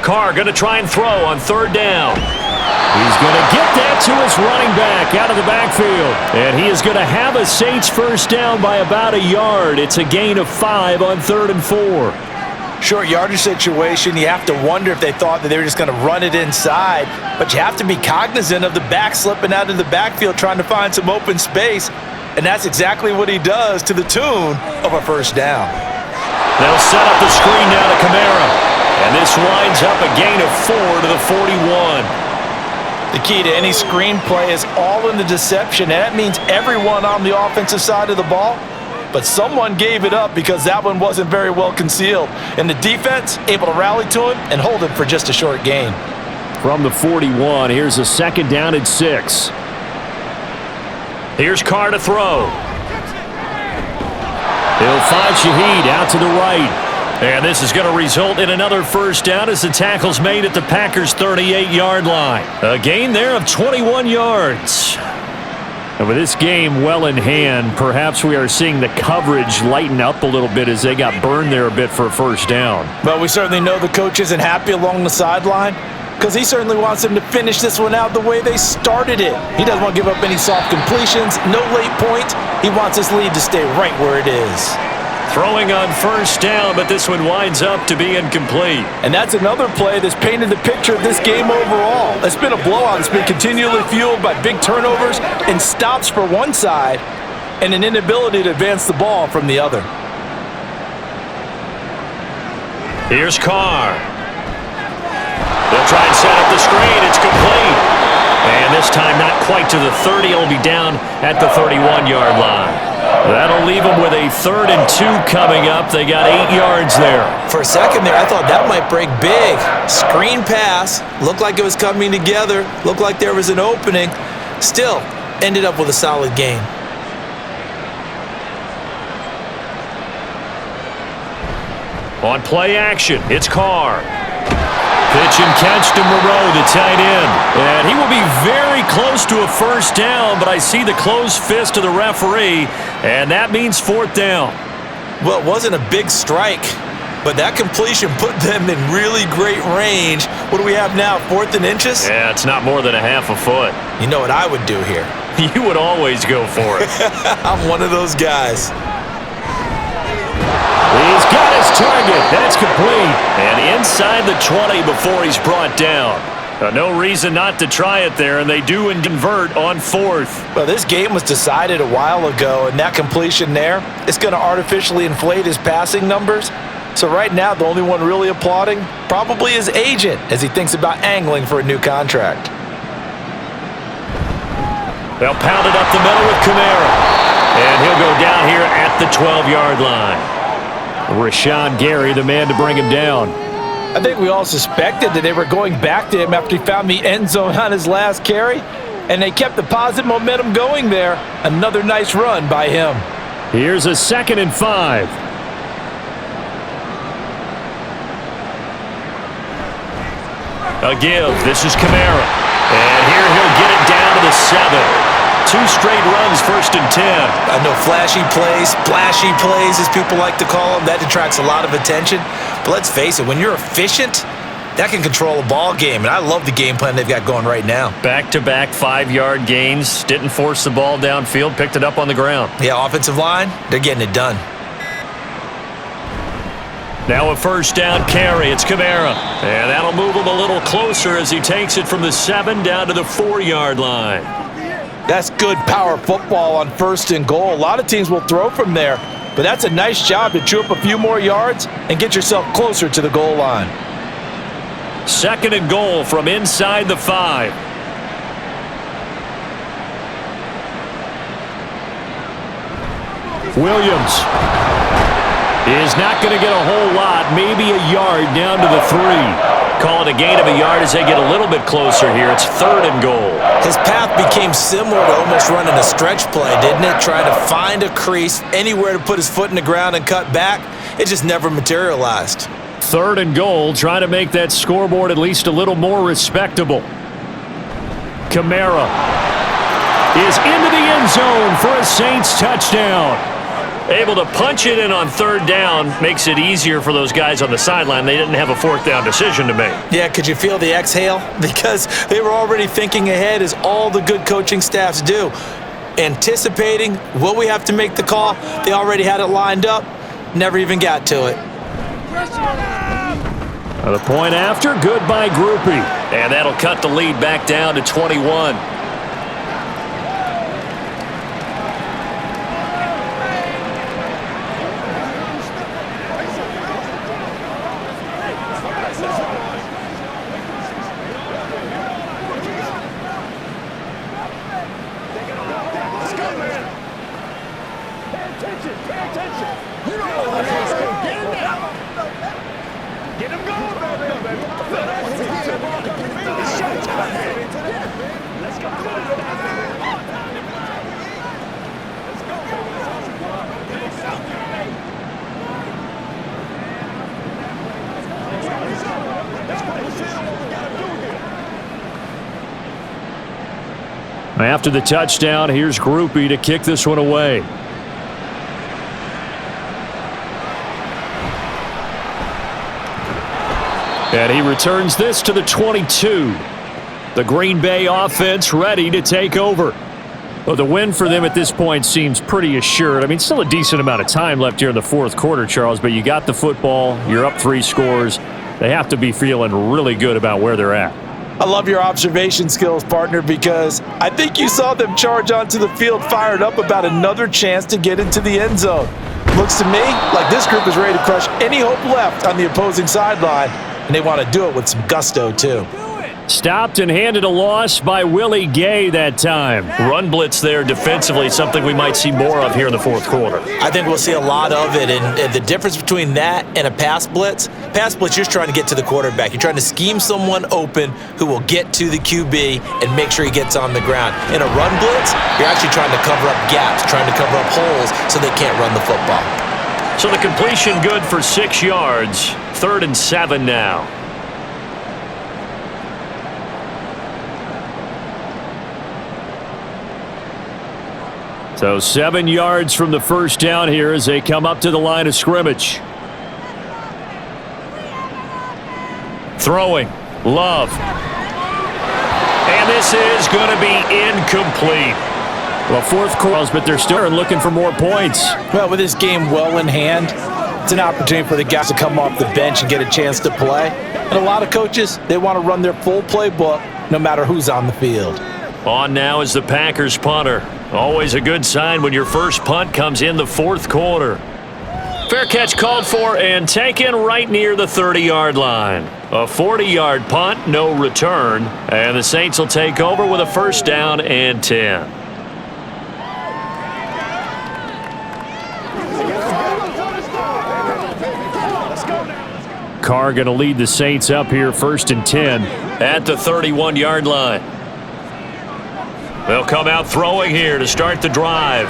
A: Carr going to try and throw on 3rd down.
B: He's going to get that to his running back out of the backfield. And he is going to have a Saints first down by about a yard. It's a gain of 5 on 3rd and 4.
C: Short yardage situation, you have to wonder if they thought that they were just going to run it inside. But you have to be cognizant of the back slipping out of the backfield trying to find some open space. And that's exactly what he does to the tune of a first down.
A: They'll set up the screen now to Kamara. And this winds up a gain of 4 to the 41.
C: The key to any screenplay is all in the deception, and that means everyone on the offensive side of the ball, but someone gave it up because that one wasn't very well concealed. And the defense able to rally to him and hold him for just a short gain.
B: From the 41, here's a 2nd down and 6.
A: Here's Carr to throw.
B: He'll find Shaheed out to the right.
A: And this is going to result in another first down as the tackle's made at the Packers' 38-yard line. A gain there of 21 yards.
B: And with this game well in hand, perhaps we are seeing the coverage lighten up a little bit as they got burned there a bit for a first down.
C: But we certainly know the coach isn't happy along the sideline because he certainly wants them to finish this one out the way they started it. He doesn't want to give up any soft completions, no late points. He wants this lead to stay right where it is.
A: Throwing on first down, but this one winds up to be incomplete.
C: And that's another play that's painted the picture of this game overall. It's been a blowout. It's been continually fueled by big turnovers and stops for one side and an inability to advance the ball from the other.
A: Here's Carr. They'll try and set up the screen. It's complete. And this time not quite to the 30. It'll be down at the 31-yard line. That'll leave them with a 3rd and 2 coming up. They got 8 yards there.
C: For a second there, I thought that might break big. Screen pass. Looked like it was coming together. Looked like there was an opening. Still, ended up with a solid gain.
A: On play action, it's Carr. Pitch and catch to Moreau, the tight end. And he will be very close to a first down, but I see the closed fist of the referee, and that means 4th down.
C: Well, it wasn't a big strike, but that completion put them in really great range. What do we have now, 4th and inches?
A: Yeah, it's not more than a half a foot.
C: You know what I would do here?
A: You would always go for it.
C: I'm one of those guys.
A: He's got his target. That's complete. And inside the 20 before he's brought down. No reason not to try it there, and they do convert on 4th.
C: Well, this game was decided a while ago, and that completion there is going to artificially inflate his passing numbers. So right now, the only one really applauding probably his agent as he thinks about angling for a new contract.
A: They'll pound it up the middle with Kamara. And he'll go down here at the 12-yard line. Rashawn Gary, the man to bring him down.
C: I think we all suspected that they were going back to him after he found the end zone on his last carry, and they kept the positive momentum going there. Another nice run by him.
B: Here's a 2nd and 5.
A: A give. This is Kamara. And here he'll get it down to the 7. 2 straight runs, 1st and 10.
C: I know flashy plays, splashy plays, as people like to call them. That attracts a lot of attention. But let's face it, when you're efficient, that can control a ball game. And I love the game plan they've got going right now.
A: Back-to-back 5-yard gains. Didn't force the ball downfield. Picked it up on the ground.
C: Yeah, offensive line, they're getting it done.
A: Now a first down carry. It's Kamara. And that'll move him a little closer as he takes it from the 7 down to the 4-yard line.
C: That's good power football on 1st and goal. A lot of teams will throw from there, but that's a nice job to chew up a few more yards and get yourself closer to the goal line.
A: 2nd and goal from inside the 5.
B: Williams is not going to get a whole lot, maybe a yard down to the 3.
A: Call it a gain of a yard as they get a little bit closer here. It's 3rd and goal.
C: His path became similar to almost running a stretch play, didn't it? Trying to find a crease, anywhere to put his foot in the ground and cut back. It just never materialized.
B: 3rd and goal, trying to make that scoreboard at least a little more respectable. Kamara is into the end zone for a Saints touchdown.
A: Able to punch it in on 3rd down makes it easier for those guys on the sideline. They didn't have a 4th down decision to make.
C: Yeah, could you feel the exhale? Because they were already thinking ahead, as all the good coaching staffs do. Anticipating, will we have to make the call? They already had it lined up. Never even got to it.
B: The point after, good by Groupie.
A: And that'll cut the lead back down to 21.
B: After the touchdown, here's Groupie to kick this one away. And he returns this to the 22. The Green Bay offense ready to take over. Well, the win for them at this point seems pretty assured. I mean, still a decent amount of time left here in the fourth quarter, Charles, but you got the football. You're up 3 scores. They have to be feeling really good about where they're at.
C: I love your observation skills, partner, because I think you saw them charge onto the field fired up about another chance to get into the end zone. Looks to me like this group is ready to crush any hope left on the opposing sideline, and they want to do it with some gusto, too.
B: Stopped and handed a loss by Willie Gay that time.
A: Run blitz there defensively, something we might see more of here in the fourth quarter.
C: I think we'll see a lot of it, and the difference between that and a pass blitz, you're just trying to get to the quarterback. You're trying to scheme someone open who will get to the QB and make sure he gets on the ground. In a run blitz, you're actually trying to cover up gaps, trying to cover up holes so they can't run the football.
A: So the completion good for 6 yards. 3rd and 7 now.
B: So 7 yards from the first down here as they come up to the line of scrimmage.
A: Throwing. Love. And this is going to be incomplete.
B: Well, fourth quarter, but they're still looking for more points.
C: Well, with this game well in hand, it's an opportunity for the guys to come off the bench and get a chance to play. And a lot of coaches, they want to run their full playbook no matter who's on the field.
A: On now is the Packers punter. Always a good sign when your first punt comes in the fourth quarter. Fair catch called for and taken right near the 30-yard line. A 40-yard punt, no return. And the Saints will take over with a first down and 10.
B: Carr going to lead the Saints up here, 1st and 10.
A: At the 31-yard line. They'll come out throwing here to start the drive.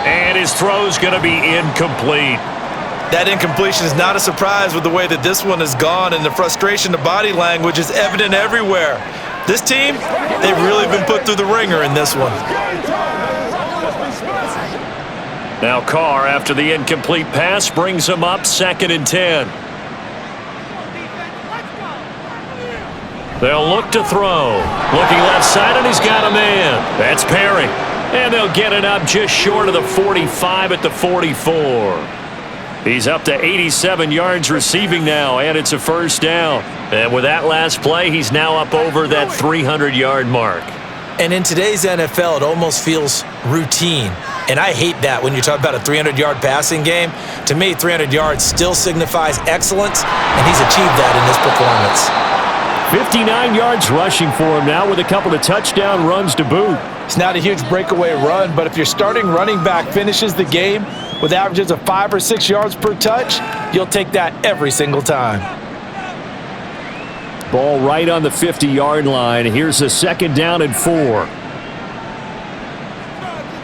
A: And his throw's going to be incomplete.
C: That incompletion is not a surprise with the way that this one has gone, and the frustration, the body language is evident everywhere. This team, they've really been put through the ringer in this one.
A: Now Carr, after the incomplete pass, brings him up 2nd and 10. They'll look to throw. Looking left side, and he's got a man. That's Perry. And they'll get it up just short of the 45 at the 44. He's up to 87 yards receiving now, and it's a first down. And with that last play, he's now up over that 300-yard mark.
C: And in today's NFL, it almost feels routine. And I hate that when you talk about a 300-yard passing game. To me, 300 yards still signifies excellence, and he's achieved that in this performance.
B: 59 yards rushing for him now with a couple of touchdown runs to boot.
C: It's not a huge breakaway run, but if your starting running back finishes the game with averages of 5 or 6 yards per touch, you'll take that every single time.
B: Ball right on the 50-yard line. Here's a 2nd down and 4.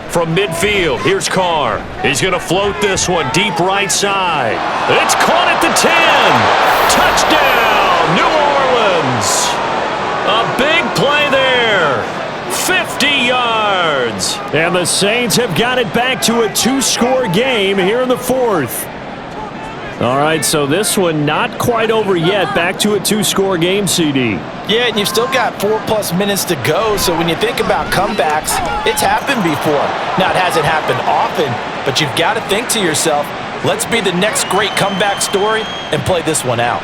A: From midfield, here's Carr. He's going to float this one deep right side. It's caught at the 10. Touchdown, New Orleans. A big play there. 50 yards.
B: And the Saints have got it back to a 2-score game here in the fourth. All right, so this one not quite over yet. Back to a 2-score game, CD.
C: Yeah, and you've still got 4+ minutes to go, so when you think about comebacks, it's happened before. Now, it hasn't happened often, but you've got to think to yourself, let's be the next great comeback story and play this one out.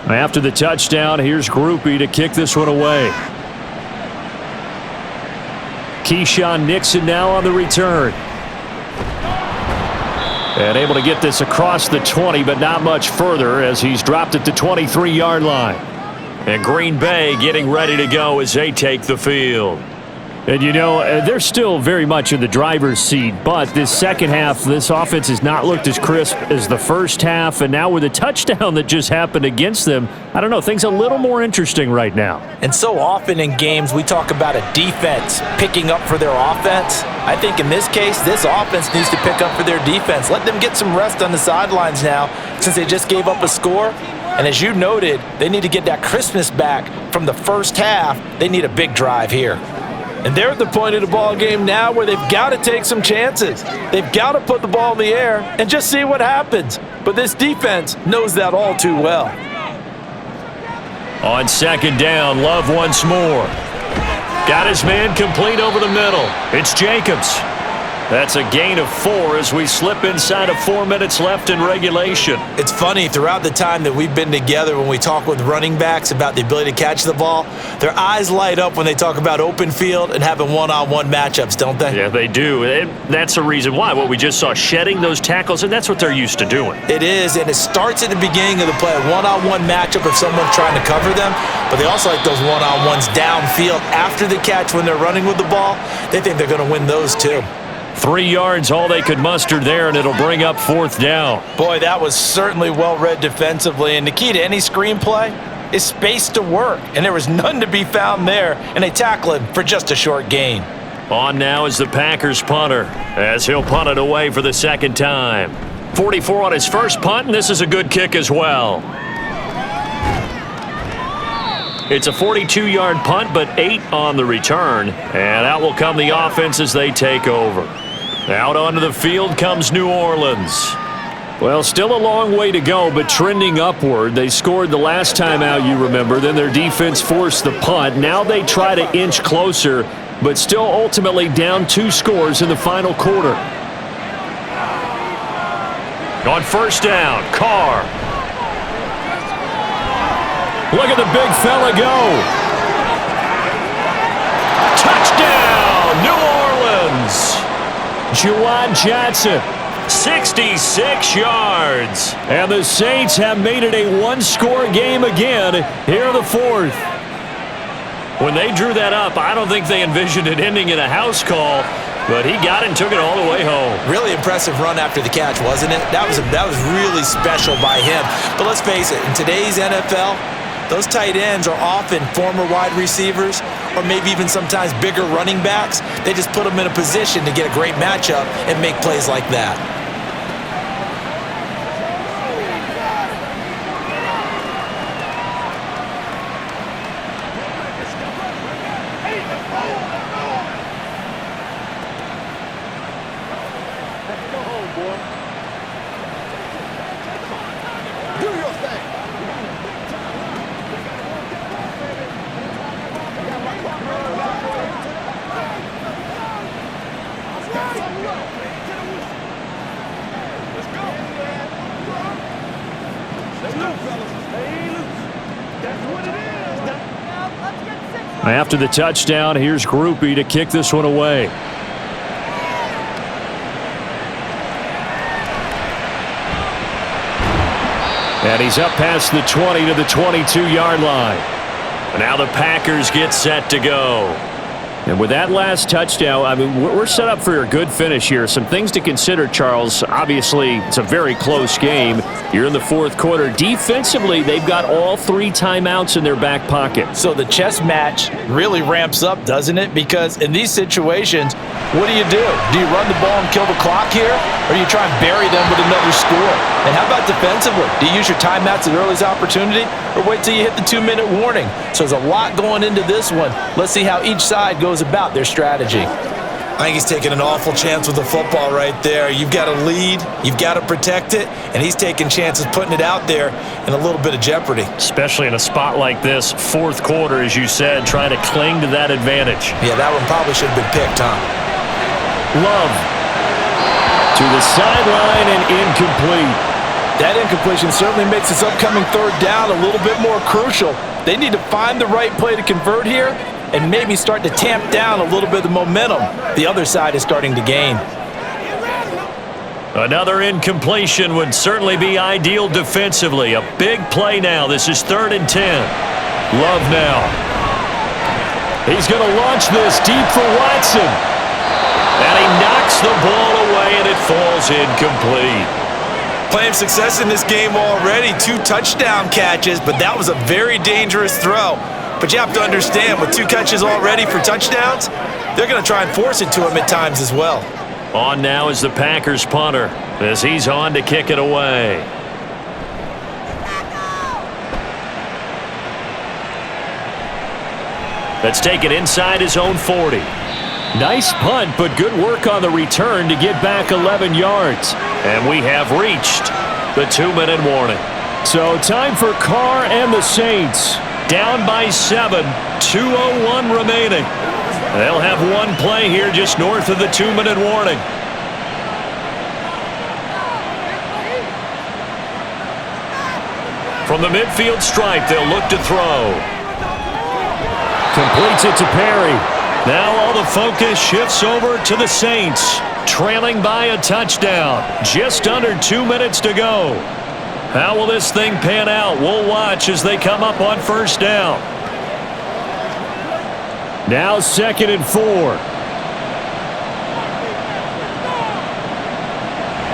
B: After the touchdown, here's Groupie to kick this one away. Keyshawn Nixon now on the return. And able to get this across the 20, but not much further as he's dropped at the 23-yard line.
A: And Green Bay getting ready to go as they take the field.
B: And, you know, they're still very much in the driver's seat, but this second half, this offense has not looked as crisp as the first half, and now with a touchdown that just happened against them, I don't know, things a little more interesting right now.
C: And so often in games, we talk about a defense picking up for their offense. I think in this case, this offense needs to pick up for their defense. Let them get some rest on the sidelines now since they just gave up a score. And as you noted, they need to get that crispness back from the first half. They need a big drive here. And they're at the point of the ball game now where they've got to take some chances. They've got to put the ball in the air and just see what happens. But this defense knows that all too well.
A: On second down, Love once more. Got his man complete over the middle. It's Jacobs. That's a gain of 4 as we slip inside of 4 minutes left in regulation.
C: It's funny, throughout the time that we've been together, when we talk with running backs about the ability to catch the ball, their eyes light up when they talk about open field and having one-on-one matchups, don't they?
A: Yeah, they do. And that's the reason why. What we just saw, shedding those tackles, and that's what they're used to doing.
C: It is, and it starts at the beginning of the play, a one-on-one matchup if someone's trying to cover them, but they also like those one-on-ones downfield after the catch when they're running with the ball. They think they're going to win those too.
A: 3 yards, all they could muster there, and it'll bring up 4th down.
C: Boy, that was certainly well-read defensively, and the key to any screenplay is space to work, and there was none to be found there, and they tackle him for just a short gain.
A: On now is the Packers punter, as he'll punt it away for the second time. 44 on his first punt, and this is a good kick as well. It's a 42-yard punt, but 8 on the return, and out will come the offense as they take over. Out onto the field comes New Orleans. Well, still a long way to go, but trending upward. They scored the last time out, you remember. Then their defense forced the punt. Now they try to inch closer, but still ultimately down 2 scores in the final quarter. On first down, Carr. Look at the big fella go. Touchdown, New Orleans. Juwan Johnson, 66 yards. And the Saints have made it a one-score game again here in the fourth. When they drew that up, I don't think they envisioned it ending in a house call, but he got it and took it all the way home.
C: Really impressive run after the catch, wasn't it? That was really special by him. But let's face it, in today's NFL, those tight ends are often former wide receivers or maybe even sometimes bigger running backs. They just put them in a position to get a great matchup and make plays like that.
B: After the touchdown, here's Groupie to kick this one away. And he's up past the 20 to the 22-yard line. And now the Packers get set to go. And with that last touchdown, I mean, we're set up for a good finish here. Some things to consider, Charles. Obviously, it's a very close game. You're in the fourth quarter. Defensively, they've got all 3 timeouts in their back pocket.
C: So the chess match really ramps up, doesn't it? Because in these situations, what do? Do you run the ball and kill the clock here? Or do you try and bury them with another score? And how about defensively? Do you use your timeouts at earliest opportunity? Or wait till you hit the 2-minute warning? So there's a lot going into this one. Let's see how each side goes about their strategy. I think he's taking an awful chance with the football right there. You've got to lead, you've got to protect it, and he's taking chances putting it out there in a little bit of jeopardy.
A: Especially in a spot like this, fourth quarter, as you said, trying to cling to that advantage.
C: Yeah, that one probably should have been picked, huh?
B: Love to the sideline and incomplete.
C: That incompletion certainly makes this upcoming third down a little bit more crucial. They need to find the right play to convert here and maybe start to tamp down a little bit of the momentum the other side is starting to gain.
A: Another incompletion would certainly be ideal defensively. A big play now. This is 3rd and 10. Love now.
B: He's going to launch this deep for Watson.
A: And he knocks the ball away, and it falls incomplete.
C: Playing success in this game already. 2 touchdown catches, but that was a very dangerous throw. But you have to understand, with 2 catches already for touchdowns, they're going to try and force it to him at times as well.
A: On now is the Packers punter as he's on to kick it away. Let's take it inside his own 40.
B: Nice punt, but good work on the return to get back 11 yards.
A: And we have reached the 2-minute warning.
B: So time for Carr and the Saints.
A: Down by 7, 2:01 remaining. They'll have one play here just north of the 2-minute warning. From the midfield stripe, they'll look to throw.
B: Completes it to Perry.
A: Now all the focus shifts over to the Saints, trailing by a touchdown. Just under 2 minutes to go. How will this thing pan out? We'll watch as they come up on first down.
B: Now 2nd and 4.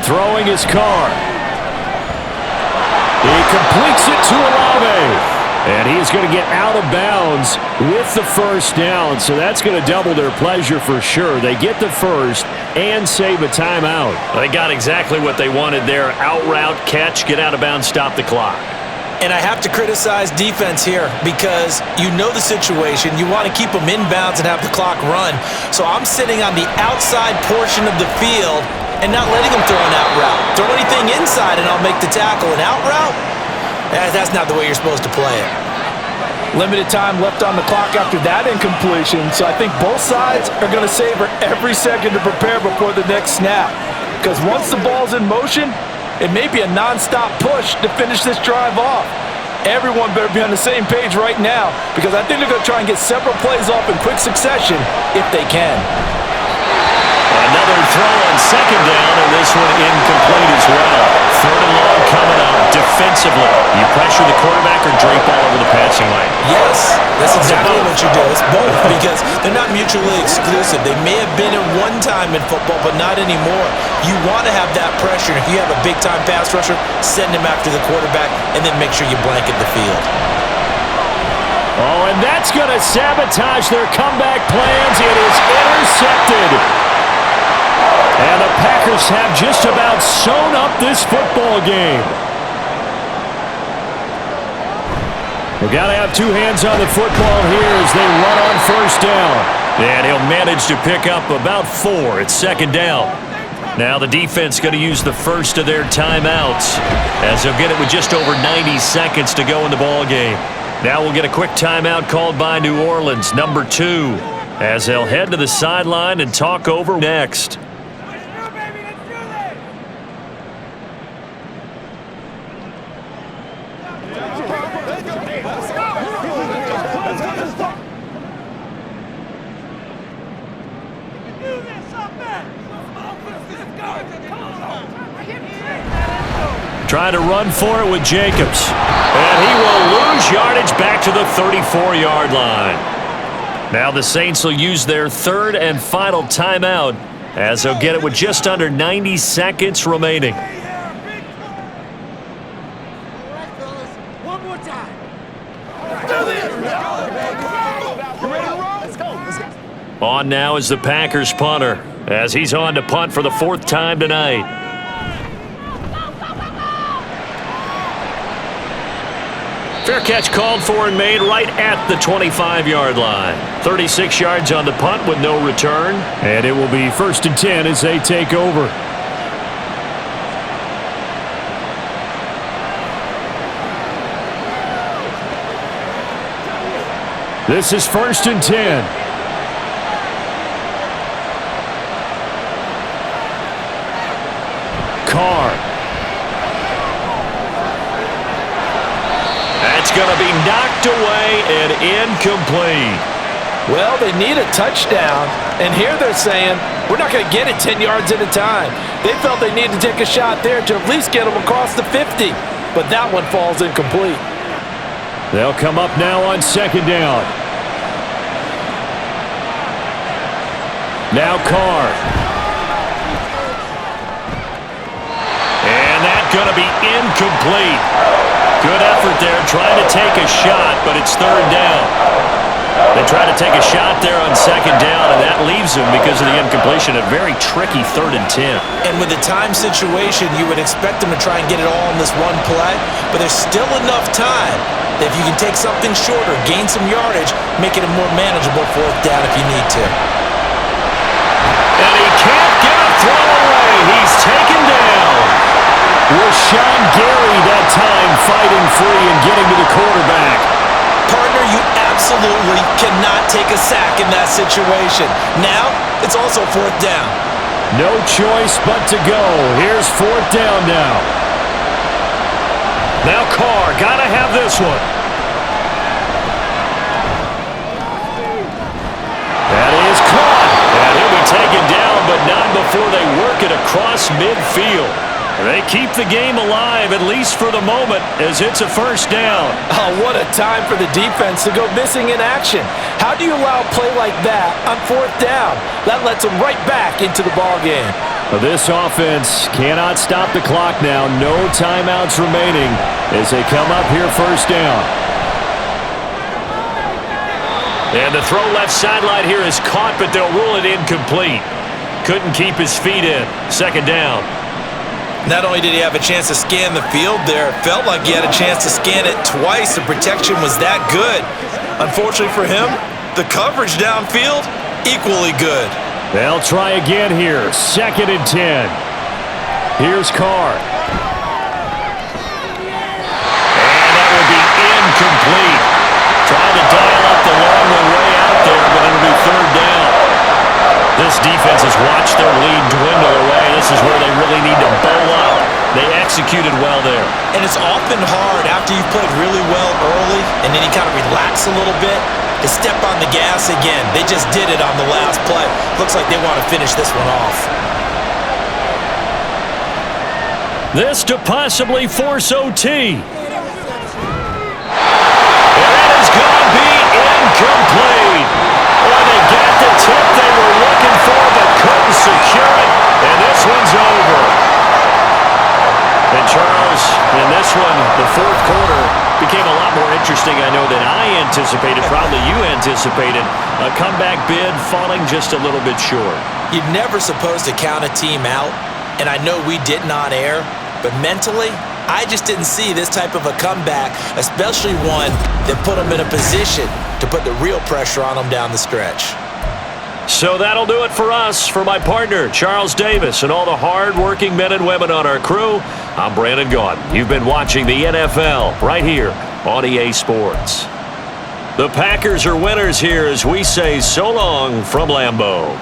B: Throwing his Carr. He completes it to Olave. And he's going to get out of bounds with the first down. So that's going to double their pleasure for sure. They get the first and save a timeout.
A: They got exactly what they wanted there. Out route, catch, get out of bounds, stop the clock.
C: And I have to criticize defense here because you know the situation. You want to keep them inbounds and have the clock run. So I'm sitting on the outside portion of the field and not letting them throw an out route. Throw anything inside and I'll make the tackle. An out route? That's not the way you're supposed to play it.
E: Limited time left on the clock after that incompletion, so I think both sides are going to savor every second to prepare before the next snap. Because once the ball's in motion, it may be a non-stop push to finish this drive off. Everyone better be on the same page right now because I think they're going to try and get several plays off in quick succession if they can.
A: Another throw on 2nd down, and this one incomplete as well. 3rd and long coming up defensively. You pressure the quarterback or drape all over the passing lane?
C: Yes, that's exactly what you do. It's both because they're not mutually exclusive. They may have been at one time in football, but not anymore. You want to have that pressure. If you have a big-time pass rusher, send him after the quarterback, and then make sure you blanket the field.
B: Oh, and that's going to sabotage their comeback plans. It is intercepted. And the Packers have just about sewn up this football game. We've got to have 2 hands on the football here as they run on first down.
A: And he'll manage to pick up about 4 at 2nd down. Now the defense going to use the first of their timeouts as they'll get it with just over 90 seconds to go in the ball game. Now we'll get a quick timeout called by New Orleans, number 2, as they'll head to the sideline and talk over next. Trying to run for it with Jacobs. And he will lose yardage back to the 34-yard line. Now the Saints will use their 3rd and final timeout as they'll get it with just under 90 seconds remaining.
D: One more time.
A: On now is the Packers punter as he's on to punt for the 4th time tonight. Fair catch called for and made right at the 25-yard line. 36 yards on the punt with no return.
B: And it will be 1st and 10 as they take over. This is 1st and 10. Carr.
A: That's going to be knocked away and incomplete.
E: Well, they need a touchdown, and here they're saying, we're not going to get it 10 yards at a time. They felt they needed to take a shot there to at least get them across the 50, but that one falls incomplete.
B: They'll come up now on 2nd down. Now Carr.
A: And that's going to be incomplete. Good effort there trying to take a shot, but it's third down. They try to take a shot there on second down, and that leaves them because of the incompletion. A very tricky 3rd and 10.
C: And with the time situation, you would expect them to try and get it all in this one play, but there's still enough time that if you can take something shorter, gain some yardage, make it a more manageable 4th down if you need to.
A: And he can't get a throw away. He's taken down.
B: Rashawn Gary that time fighting free and getting to the quarterback.
C: Partner, you absolutely cannot take a sack in that situation. Now, it's also 4th down.
B: No choice but to go. Here's 4th down now.
A: Now Carr, gotta have this one.
B: That is caught.
A: And he'll be taken down, but not before they work it across midfield. They keep the game alive, at least for the moment, as it's a 1st down.
E: Oh, what a time for the defense to go missing in action. How do you allow a play like that on 4th down? That lets them right back into the ballgame.
B: This offense cannot stop the clock now. No timeouts remaining as they come up here 1st down.
A: And the throw left sideline here is caught, but they'll rule it incomplete. Couldn't keep his feet in. 2nd down.
C: Not only did he have a chance to scan the field there, it felt like he had a chance to scan it twice. The protection was that good. Unfortunately for him, the coverage downfield, equally good.
B: They'll try again here. 2nd and 10. Here's Carr.
A: And that will be incomplete. Trying to dial up the long way out there, but it'll be 3rd down. This defense has watched their lead dwindle away. This is where they really need to bowl up. They executed well there.
C: And it's often hard after you've played really well early and then you kind of relax a little bit to step on the gas again. They just did it on the last play. Looks like they want to finish this one off.
A: This to possibly force OT. And that is going to be incomplete. Well, they got the tip they were looking for, but couldn't secure it. And this one's over. And Charles, in this one, the 4th quarter became a lot more interesting, I know, than I anticipated. Probably you anticipated. A comeback bid falling just a little bit short.
C: You're never supposed to count a team out, and I know we didn't on air, but mentally, I just didn't see this type of a comeback, especially one that put them in a position to put the real pressure on them down the stretch.
A: So that'll do it for us. For my partner, Charles Davis, and all the hard-working men and women on our crew, I'm Brandon Gaudin. You've been watching the NFL right here on EA Sports. The Packers are winners here as we say so long from Lambeau.